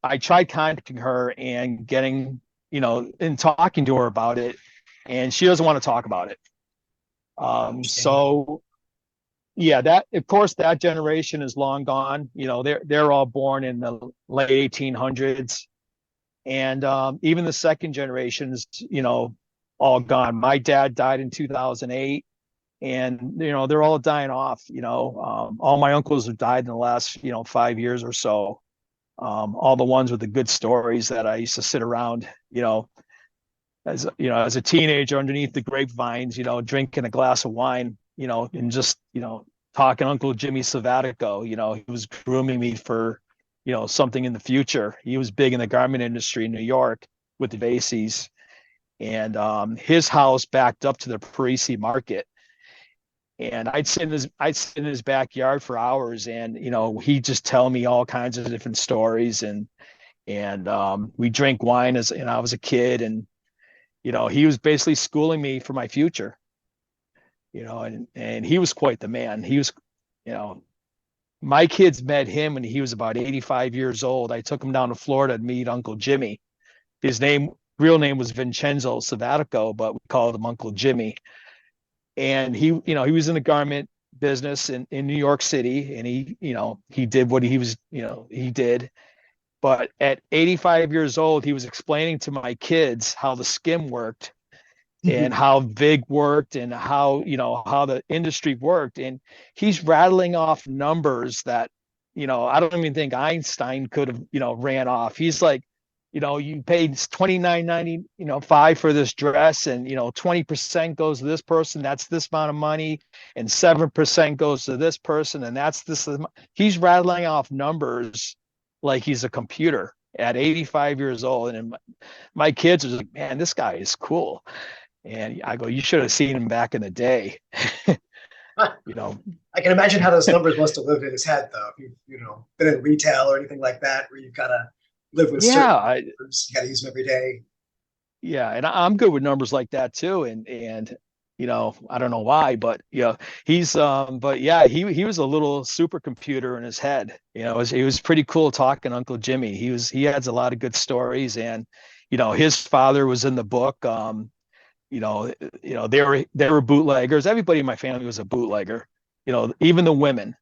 I tried contacting her and getting, and talking to her about it, and she doesn't want to talk about it. Understandable. So yeah, that of course that generation is long gone. They're all born in the late 1800s, and even the second generation is, all gone. My dad died in 2008, and they're all dying off. All my uncles have died in the last 5 years or so. All the ones with the good stories that I used to sit around, as a teenager underneath the grapevines, drinking a glass of wine, and just, talking Uncle Jimmy Selvatico. He was grooming me for, something in the future. He was big in the garment industry in New York with the Macy's, and his house backed up to the Parisi Market. And I'd sit in his backyard for hours, and he'd just tell me all kinds of different stories, and we drank wine as I was a kid, and he was basically schooling me for my future. And he was quite the man. He was, you know, my kids met him when he was about 85 years old. I took him down to Florida to meet Uncle Jimmy. His real name was Vincenzo Selvatico, but we called him Uncle Jimmy. And he was in the garment business in New York City, and he did what he did. But at 85 years old, he was explaining to my kids how the skim worked and how VIG worked and how the industry worked. And he's rattling off numbers that, I don't even think Einstein could have, ran off. He's like, you paid $29.95 for this dress, and 20% goes to this person, that's this amount of money, and 7% goes to this person, and that's this. He's rattling off numbers like he's a computer at 85 years old. And my kids are just like, man, this guy is cool. And I go, you should have seen him back in the day. I can imagine how those numbers must have lived in his head, though. If you've been in retail or anything like that, where you've got to live with certain numbers, you got to use them every day. Yeah, and I'm good with numbers like that too. And I don't know why, but he's but yeah, he was a little supercomputer in his head. It was pretty cool talking to Uncle Jimmy. He has a lot of good stories, and his father was in the book. They were bootleggers. Everybody in my family was a bootlegger. Even the women.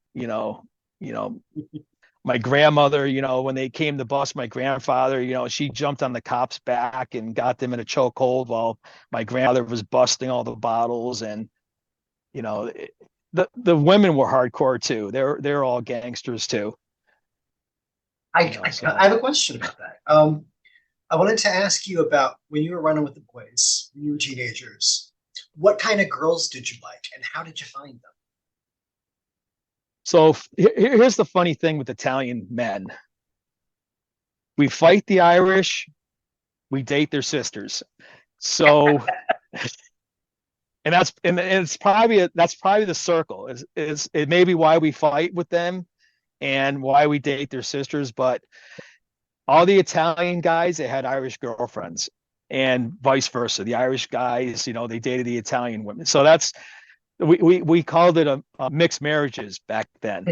My grandmother, when they came to bust my grandfather, she jumped on the cop's back and got them in a chokehold while my grandmother was busting all the bottles. And the women were hardcore too. They're all gangsters too. I have a question about that. I wanted to ask you about when you were running with the boys, when you were teenagers. What kind of girls did you like, and how did you find them? So here's the funny thing with Italian men. We fight the Irish, we date their sisters. So, and it's probably the circle. It may be why we fight with them and why we date their sisters, but all the Italian guys, they had Irish girlfriends, and vice versa. The Irish guys, they dated the Italian women. So that's we called it a mixed marriages back then.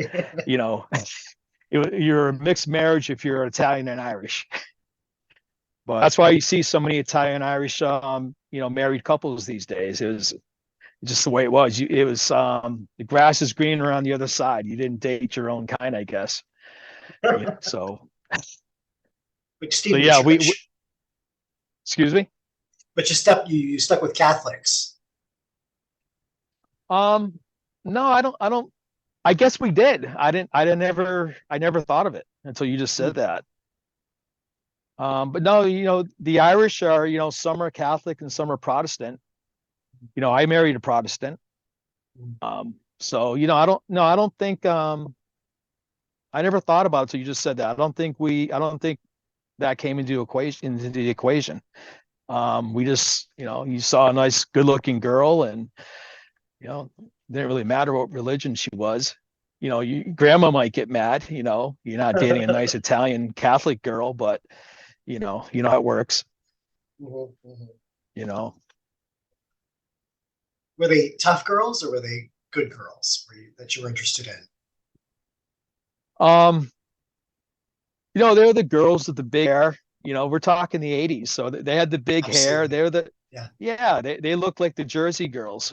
You're a mixed marriage if you're Italian and Irish. But that's why you see so many Italian Irish married couples these days. It was just the way it was. It was the grass is greener on the other side. You didn't date your own kind, I guess. So. So yeah, excuse me. But you stuck with Catholics. No, I don't. I guess we did. I never thought of it until you just said that. But no, the Irish are, some are Catholic and some are Protestant. I married a Protestant. So, I don't think, I never thought about it until you just said that. I don't think that came into the equation. We just, you saw a nice, good-looking girl, and didn't really matter what religion she was. Grandma might get mad. You're not dating a nice Italian Catholic girl, but you know how it works. Mm-hmm. Were they tough girls or were they good girls that you were interested in? They're the girls with the big hair. We're talking the 80s, so they had the big hair. They're they look like the Jersey girls,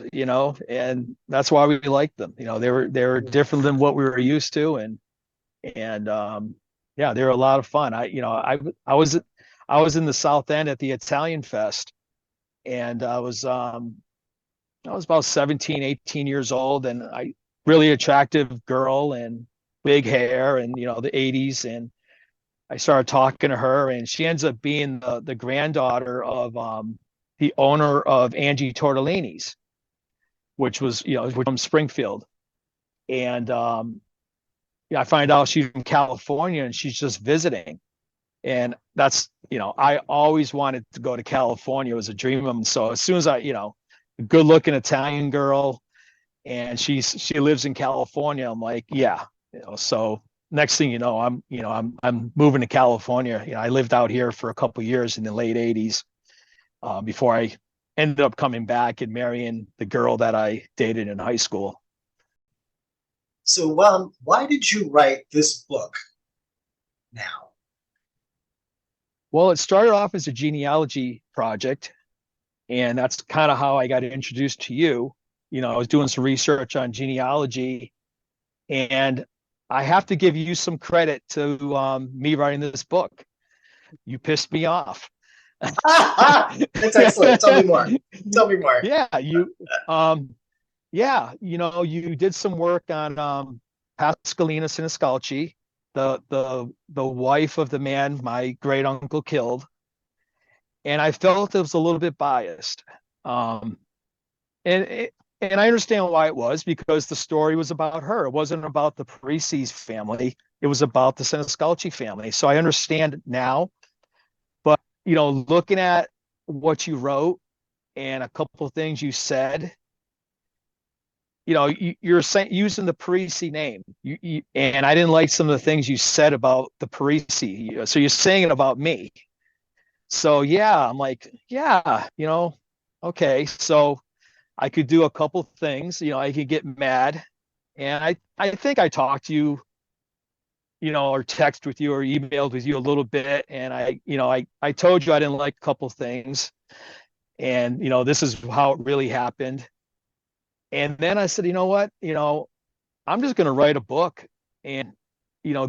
and that's why we liked them. They were different than what we were used to, and they were a lot of fun. I was in the South End at the Italian Fest, and I was about 17, 18 years old, and I really attractive girl and big hair, and the 80s, and I started talking to her, and she ends up being the granddaughter of the owner of Angie Tortellini's, which was from Springfield. And I find out she's from California and she's just visiting. And that's, I always wanted to go to California. It was a dream of them. So as soon as a good looking Italian girl, and she lives in California, I'm like, yeah. So next thing you know, I'm moving to California. I lived out here for a couple of years in the late 80s before I ended up coming back and marrying the girl that I dated in high school. So, why did you write this book now? Well, it started off as a genealogy project, and that's kind of how I got introduced to you. I was doing some research on genealogy, and I have to give you some credit to me writing this book. You pissed me off. That's excellent. Tell me more. Yeah, you did some work on Pascalina Siniscalchi, the wife of the man my great uncle killed, and I felt it was a little bit biased. And and I understand why it was, because the story was about her. It wasn't about the Parisi's family. It was about the Senescalchi family. So I understand it now. But looking at what you wrote and a couple of things you said, you're saying, using the Parisi name, and I didn't like some of the things you said about the Parisi. So you're saying it about me. So yeah, I'm like, yeah, okay. So I could do a couple things. I could get mad, and I think I talked to you, or text with you or emailed with you a little bit, and I told you I didn't like a couple things, and this is how it really happened. And then I said, you know what, I'm just going to write a book and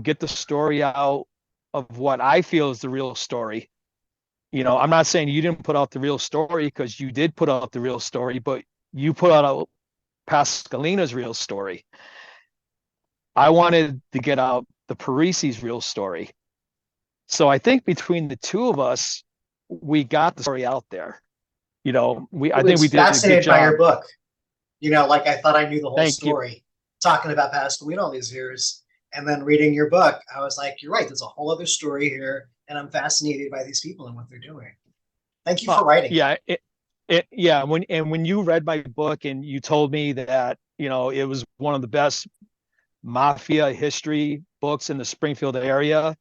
get the story out of what I feel is the real story. I'm not saying you didn't put out the real story, because you did put out the real story, but you put out Pascalina's real story. I wanted to get out the Parisi's real story. So I think between the two of us, we got the story out there. I think we did a good fascinated by your job. book. Like I thought I knew the whole Thank you. story, talking about Pascalina all these years, and then reading your book, I was like, you're right. There's a whole other story here, and I'm fascinated by these people and what they're doing. Thank you for writing. Yeah, yeah. When you read my book and you told me that it was one of the best mafia history books in the Springfield area,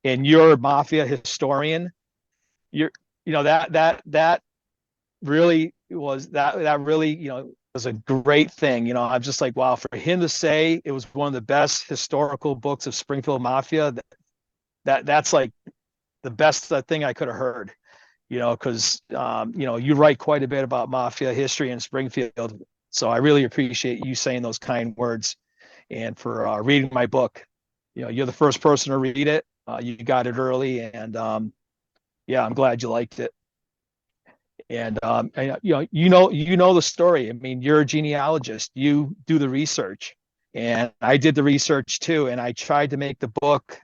and you're a mafia historian, that really was a great thing. I'm just like, wow, for him to say it was one of the best historical books of Springfield mafia, that's like the best thing I could have heard. Because you write quite a bit about mafia history in Springfield, so I really appreciate you saying those kind words, and for reading my book. You're the first person to read it. You got it early, and yeah, I'm glad you liked it. And you know the story. I mean, you're a genealogist. You do the research, and I did the research too. And I tried to make the book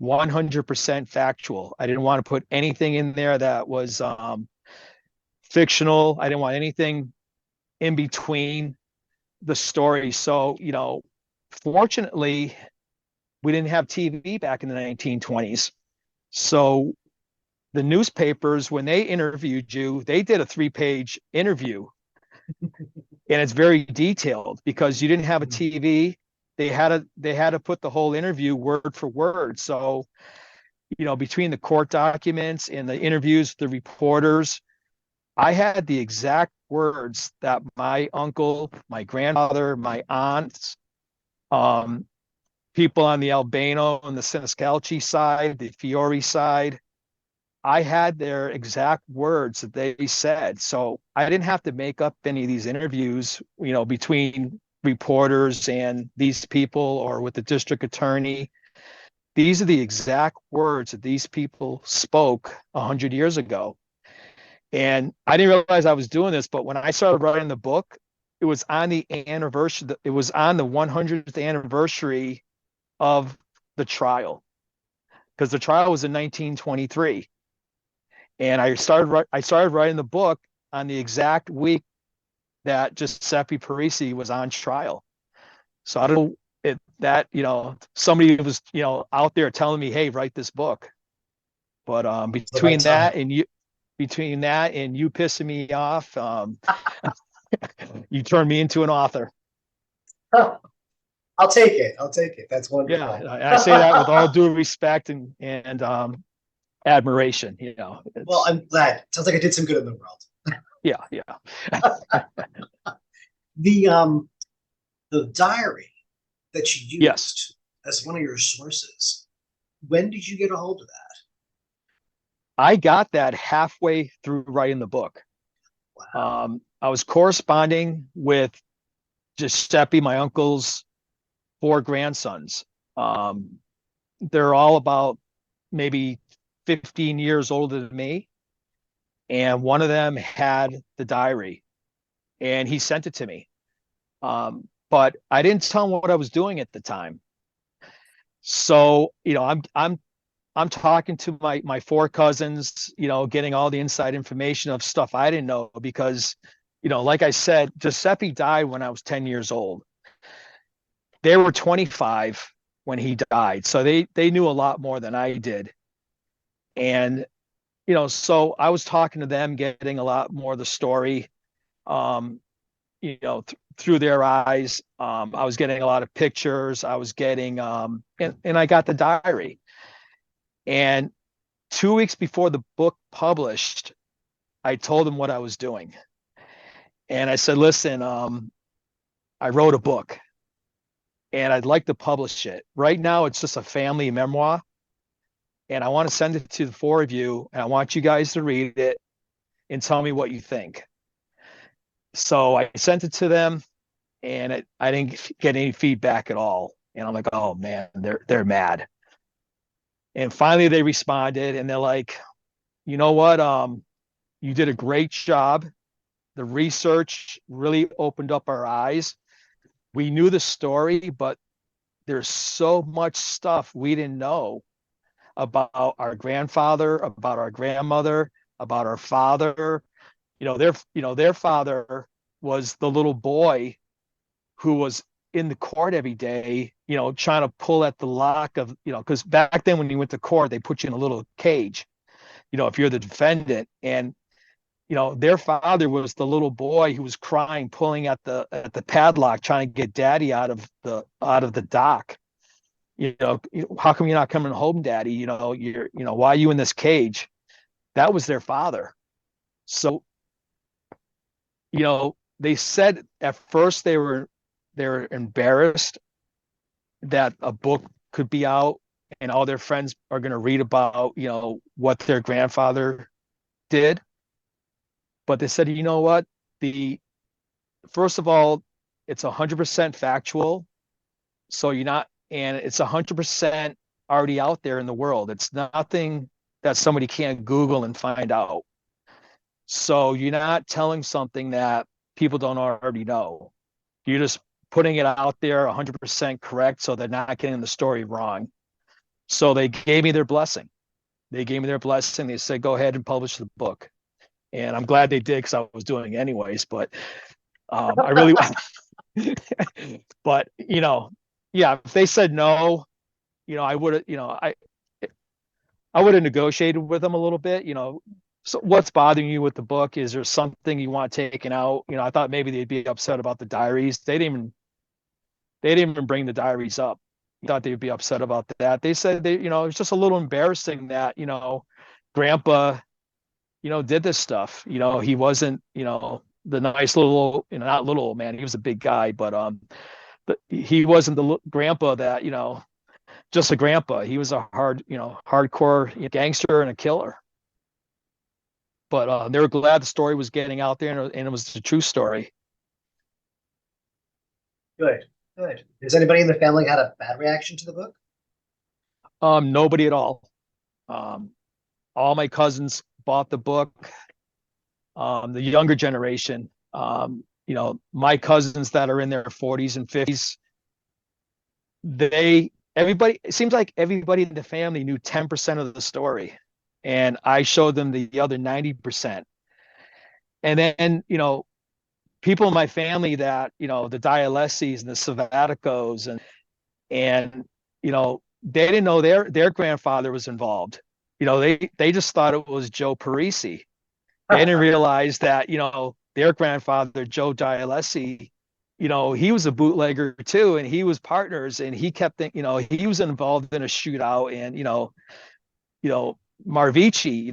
100% factual. I didn't want to put anything in there that was fictional. I didn't want anything in between the story. So, fortunately, we didn't have TV back in the 1920s. So the newspapers, when they interviewed you, they did a 3-page interview. And it's very detailed because you didn't have a TV. They had to put the whole interview word for word. So, between the court documents and the interviews, the reporters, I had the exact words that my uncle, my grandfather, my aunts, people on the Albano and the Senescalchi side, the Fiore side, I had their exact words that they said. So I didn't have to make up any of these interviews, between reporters and these people or with the district attorney. These are the exact words that these people spoke 100 years ago. And I didn't realize I was doing this, but when I started writing the book, it was on the anniversary. It was on the 100th anniversary of the trial, because the trial was in 1923. And I started writing the book on the exact week that Giuseppe Parisi was on trial. So I don't know that somebody was out there telling me, hey, write this book. But between that and you pissing me off, you turned me into an author. I'll take it. That's wonderful. Yeah, I say that with all due respect and admiration. Well, I'm glad. Sounds like I did some good in the world. Yeah. The diary that you used as one of your sources, when did you get a hold of that? I got that halfway through writing the book. Wow. I was corresponding with Giuseppe, my uncle's 4 grandsons. They're all about maybe 15 years older than me. And one of them had the diary and he sent it to me. But I didn't tell him what I was doing at the time. So, I'm talking to my four cousins, getting all the inside information of stuff I didn't know because, like I said, Giuseppe died when I was 10 years old. They were 25 when he died. So they knew a lot more than I did. And, so I was talking to them, getting a lot more of the story, through their eyes. I was getting a lot of pictures. I was getting, and I got the diary. And 2 weeks before the book published, I told them what I was doing. And I said, listen, I wrote a book and I'd like to publish it. Right now, it's just a family memoir. And I want to send it to the four of you. And I want you guys to read it and tell me what you think. So I sent it to them and I didn't get any feedback at all. And I'm like, oh man, they're mad. And finally they responded and they're like, you know what? You did a great job. The research really opened up our eyes. We knew the story, but there's so much stuff we didn't know about our grandfather, about our grandmother, about our father. Their father was the little boy who was in the court every day, trying to pull at the lock of, because back then when you went to court, they put you in a little cage, if you're the defendant. And their father was the little boy who was crying, pulling at the padlock, trying to get daddy out of the dock. How come you're not coming home, daddy? Why are you in this cage? That was their father. So, they said at first they were embarrassed that a book could be out and all their friends are going to read about, what their grandfather did. But they said, you know what? First of all, it's 100% factual. So and it's 100% already out there in the world. It's nothing that somebody can't Google and find out. So you're not telling something that people don't already know. You're just putting it out there 100% correct. So they're not getting the story wrong. So they gave me their blessing. They said, go ahead and publish the book. And I'm glad they did because I was doing it anyways. But I really, but yeah, if they said no, I would have, I would have negotiated with them a little bit. So what's bothering you with the book? Is there something you want taken out? I thought maybe they'd be upset about the diaries. They didn't even bring the diaries up. I thought they'd be upset about that. They said it's just a little embarrassing that Grandpa did this stuff. He wasn't, the nice little, not little man. He was a big guy, but he wasn't the grandpa that, just a grandpa. He was a hardcore gangster and a killer. But they were glad the story was getting out there and it was the true story. Good. Has anybody in the family had a bad reaction to the book? Nobody at all. All my cousins bought the book. The younger generation, my cousins that are in their 40s and 50s, it seems like everybody in the family knew 10% of the story. And I showed them the other 90%. And then, people in my family that, the Dialessis and the Selvaticos and, they didn't know their grandfather was involved. They just thought it was Joe Parisi. They didn't realize that, their grandfather, Joe Dialessi, he was a bootlegger too, and he was partners, and he kept thinking, he was involved in a shootout, and Marvici,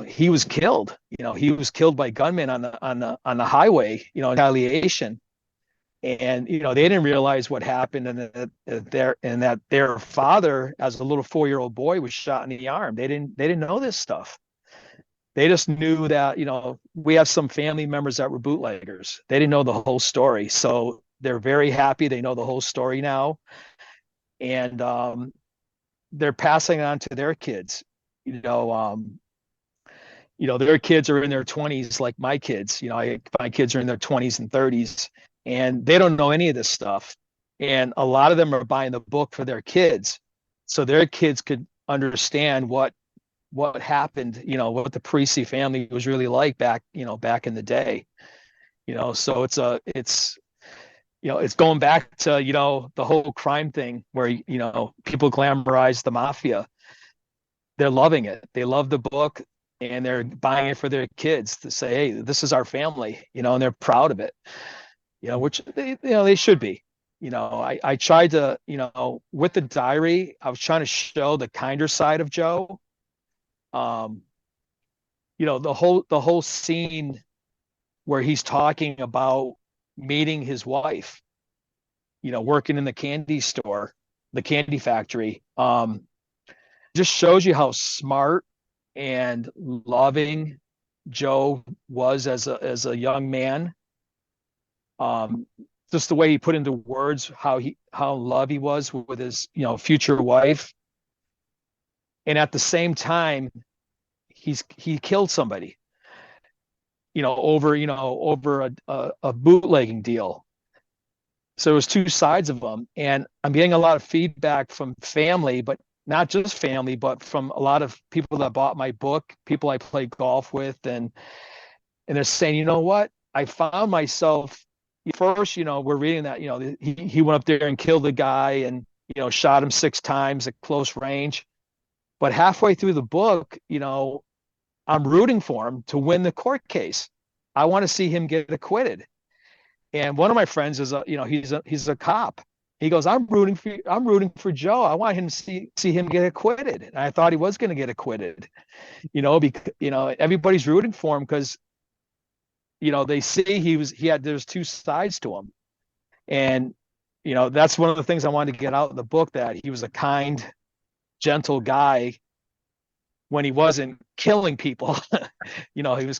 he was killed. He was killed by gunmen on the highway, retaliation, and they didn't realize what happened, and that their father, as a little 4-year-old boy, was shot in the arm. They didn't know this stuff. They just knew that, we have some family members that were bootleggers. They didn't know the whole story. So they're very happy. They know the whole story now. And they're passing on to their kids. Their kids are in their 20s, like my kids. My kids are in their 20s and 30s, and they don't know any of this stuff. And a lot of them are buying the book for their kids, so their kids could understand what happened, what the Parisi family was really like back in the day. So it's it's going back to the whole crime thing where people glamorize the mafia. They're loving it. They love the book, and they're buying it for their kids to say, hey, this is our family, and they're proud of it, which they should be. I tried to, with the diary, I was trying to show the kinder side of Joe. The whole scene where he's talking about meeting his wife, working in the candy store, the candy factory, just shows you how smart and loving Joe was as a young man. Just the way he put into words how in love he was with his future wife, and at the same time he killed somebody over a bootlegging deal. So it was two sides of them, and I'm getting a lot of feedback from family, but not just family, but from a lot of people that bought my book, people I play golf with, and they're saying, you know what, I found myself first, we're reading that, he went up there and killed the guy and, shot him 6 times at close range. But halfway through the book, I'm rooting for him to win the court case. I want to see him get acquitted. And one of my friends is he's a cop. He goes, I'm rooting for Joe. I want him to see him get acquitted. And I thought he was going to get acquitted, because everybody's rooting for him because they see there's two sides to him. And, that's one of the things I wanted to get out of the book, that he was a kind, gentle guy when he wasn't killing people. He was,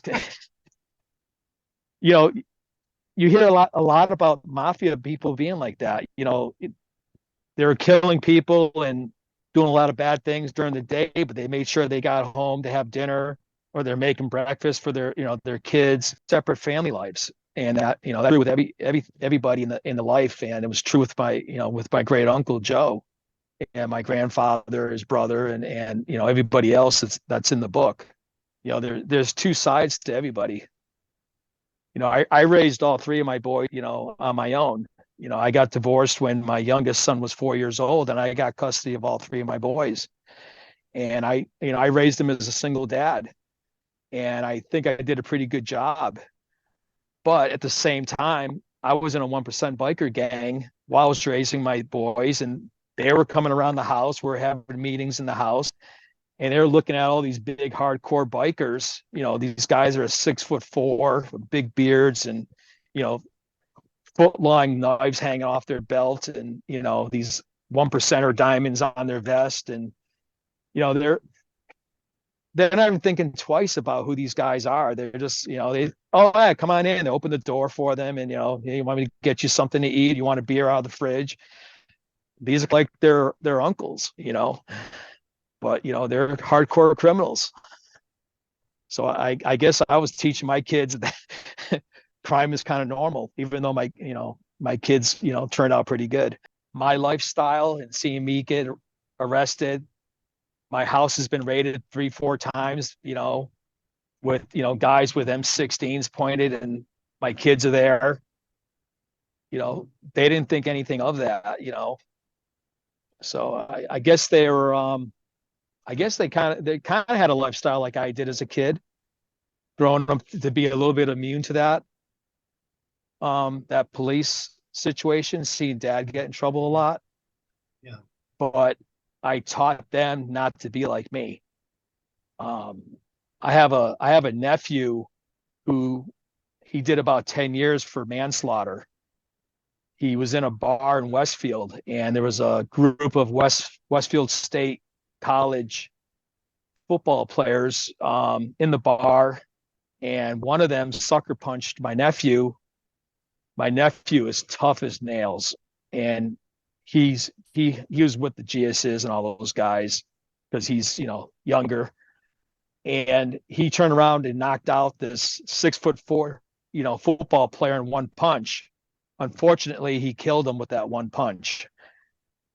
you hear a lot about mafia people being like that. They were killing people and doing a lot of bad things during the day, but they made sure they got home to have dinner, or they're making breakfast for their kids, separate family lives. And that that's true with everybody in the life. And it was true with my great uncle Joe, and my grandfather, his brother, and everybody else that's in the book. There's two sides to everybody. I raised all 3 of my boys, on my own. I got divorced when my youngest son was 4 years old, and I got custody of all 3 of my boys. And I raised them as a single dad. And I think I did a pretty good job. But at the same time, I was in a 1% biker gang while I was raising my boys, and they were coming around the house. We're having meetings in the house, and they're looking at all these big hardcore bikers. These guys are 6'4" with big beards and, foot-long knives hanging off their belt, and, these 1%er diamonds on their vest. And, they're not even thinking twice about who these guys are. They're just, yeah, come on in. They open the door for them, and, hey, you want me to get you something to eat? You want a beer out of the fridge? These are like their uncles, but they're hardcore criminals. So I guess I was teaching my kids that crime is kind of normal, even though my kids, turned out pretty good. My lifestyle and seeing me get arrested, my house has been raided 3-4 times, with, guys with M16s pointed, and my kids are there. They didn't think anything of that, So I guess they were, I guess they kind of had a lifestyle like I did as a kid, growing up, to be a little bit immune to that police situation, seeing dad get in trouble a lot. Yeah. But I taught them not to be like me. I have a nephew who, he did about 10 years for manslaughter. He was in a bar in Westfield, and there was a group of Westfield State College football players in the bar, and one of them sucker punched my nephew. My nephew is tough as nails, and he was with the Geas and all those guys because he's younger, and he turned around and knocked out this 6'4" football player in one punch. unfortunately, he killed him with that one punch.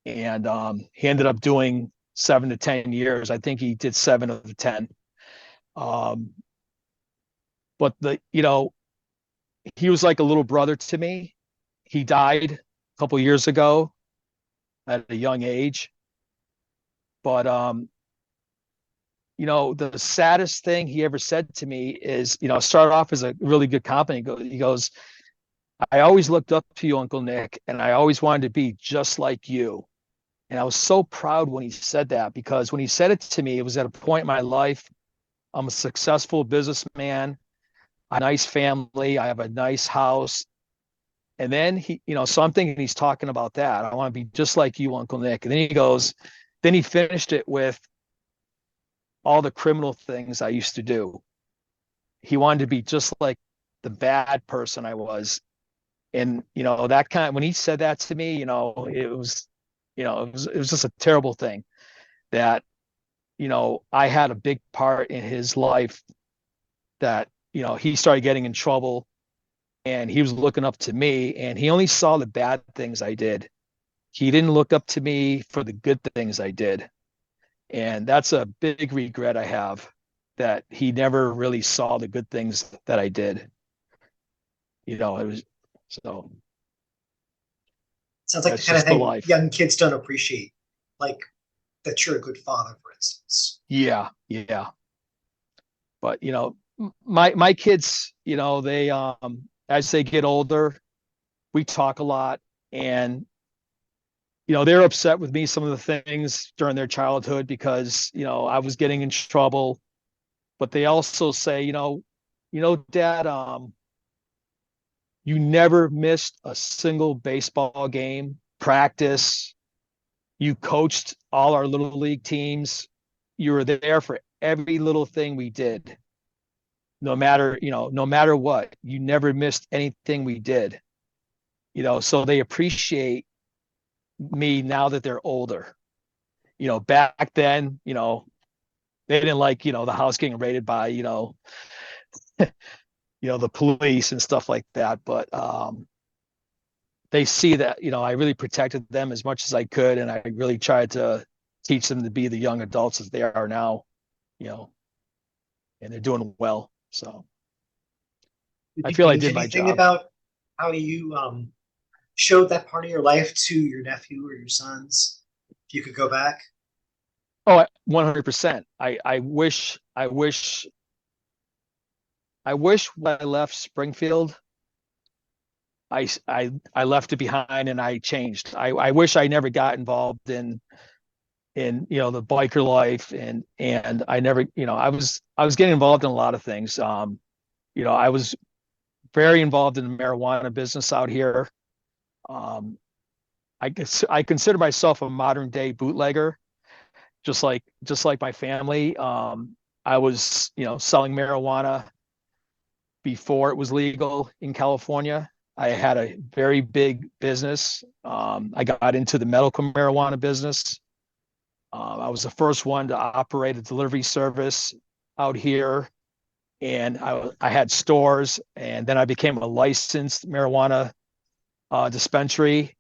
And he ended up doing 7 to 10 years. I think he did 7 of the 10. But he was like a little brother to me. He died a couple years ago at a young age. But the saddest thing he ever said to me is, started off as a really good compliment. He goes, I always looked up to you, Uncle Nick, and I always wanted to be just like you. And I was so proud when he said that, because when he said it to me, it was at a point in my life. I'm a successful businessman, a nice family. I have a nice house. And then so I'm thinking he's talking about that. I want to be just like you, Uncle Nick. And then he finished it with all the criminal things I used to do. He wanted to be just like the bad person I was. And, that when he said that to me, it was just a terrible thing that, I had a big part in his life that, he started getting in trouble and he was looking up to me and he only saw the bad things I did. He didn't look up to me for the good things I did. And that's a big regret I have, that he never really saw the good things that I did. It was so. Sounds like the kind of thing young kids don't appreciate, like that you're a good father, for instance. Yeah. But my kids, they as they get older, we talk a lot, and they're upset with me some of the things during their childhood because I was getting in trouble, but they also say, Dad, you never missed a single baseball game, practice. You coached all our little league teams. You were there for every little thing we did. No matter what, you never missed anything we did. So they appreciate me now that they're older. Back then, they didn't like, the house getting raided by, the police and stuff like that. But they see that, I really protected them as much as I could. And I really tried to teach them to be the young adults that they are now, and they're doing well. So I feel I did my job. About how you showed that part of your life to your nephew or your sons, if you could go back? Oh, 100%. I wish when I left Springfield, I left it behind and I changed. I wish I never got involved in the biker life, and I never, I was getting involved in a lot of things. I was very involved in the marijuana business out here. I consider myself a modern day bootlegger, just like my family. I was, selling marijuana before it was legal in California. I had a very big business. I got into the medical marijuana business. I was the first one to operate a delivery service out here, and I had stores, and then I became a licensed marijuana dispensary.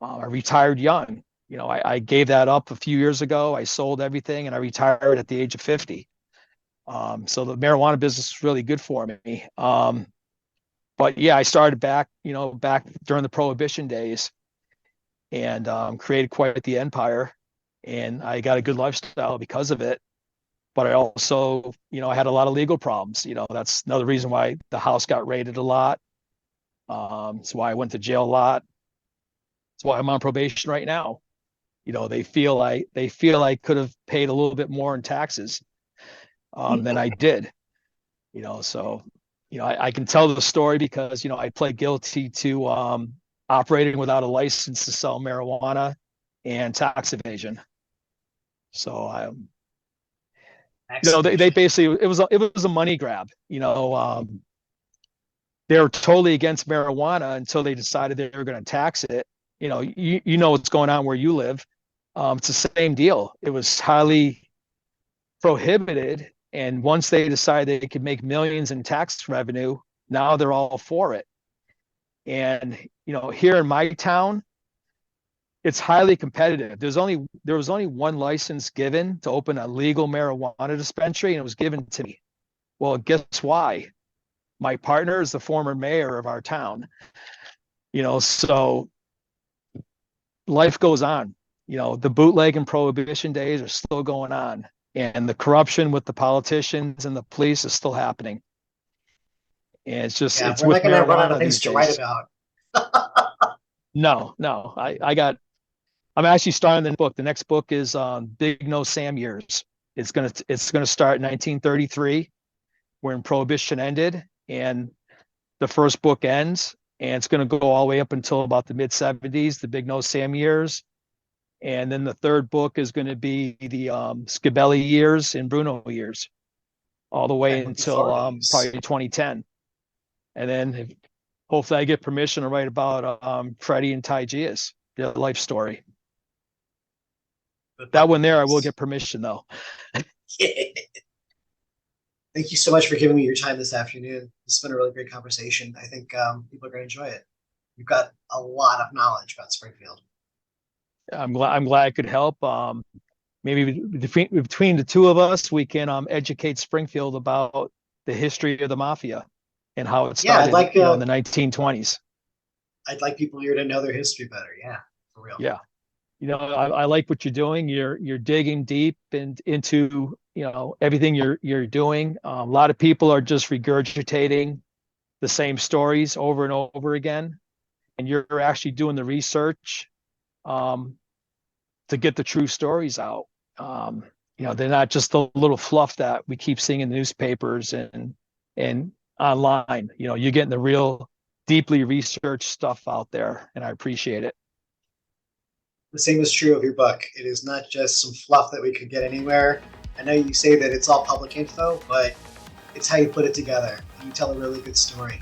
I retired young. I gave that up a few years ago. I sold everything and I retired at the age of 50. So the marijuana business is really good for me. But yeah, I started back during the Prohibition days, and created quite the empire, and I got a good lifestyle because of it. But I also, I had a lot of legal problems. That's another reason why the house got raided a lot. That's why I went to jail a lot. That's why I'm on probation right now. They feel I could have paid a little bit more in taxes than I did. So I can tell the story because I pled guilty to operating without a license to sell marijuana and tax evasion. So they basically, it was a money grab. They were totally against marijuana until they decided they were going to tax it. You know what's going on where you live. It's the same deal. It was highly prohibited, and once they decided they could make millions in tax revenue, now they're all for it. And, here in my town, it's highly competitive. There was only one license given to open a legal marijuana dispensary, and it was given to me. Well, guess why? My partner is the former mayor of our town. So life goes on. The bootleg and prohibition days are still going on, and the corruption with the politicians and the police is still happening. And it's just, Yeah, it's we're with not going to run out marijuana of things these to write days. about. No. I'm actually starting the book. The next book is Big No Sam years. It's gonna start in 1933, when Prohibition ended, and the first book ends, and it's gonna go all the way up until about the mid 70s, the Big No Sam years, and then the third book is going to be the Scabelli years and Bruno years, all the way until probably 2010, and then hopefully I get permission to write about Freddie and Ty Geas, their life story. That one there, I will get permission though. Thank you so much for giving me your time this afternoon. It's been a really great conversation. I think people are going to enjoy it. You've got a lot of knowledge about Springfield. I'm glad I could help. Maybe between the two of us, we can educate Springfield about the history of the mafia and how it started in the 1920s. I'd like people here to know their history better. Yeah, for real. Yeah. I like what you're doing. You're digging deep into everything you're doing. A lot of people are just regurgitating the same stories over and over again, and you're actually doing the research to get the true stories out. They're not just the little fluff that we keep seeing in the newspapers and online. You're getting the real deeply researched stuff out there, and I appreciate it. The same is true of your book. It is not just some fluff that we could get anywhere. I know you say that it's all public info, but it's how you put it together. You tell a really good story.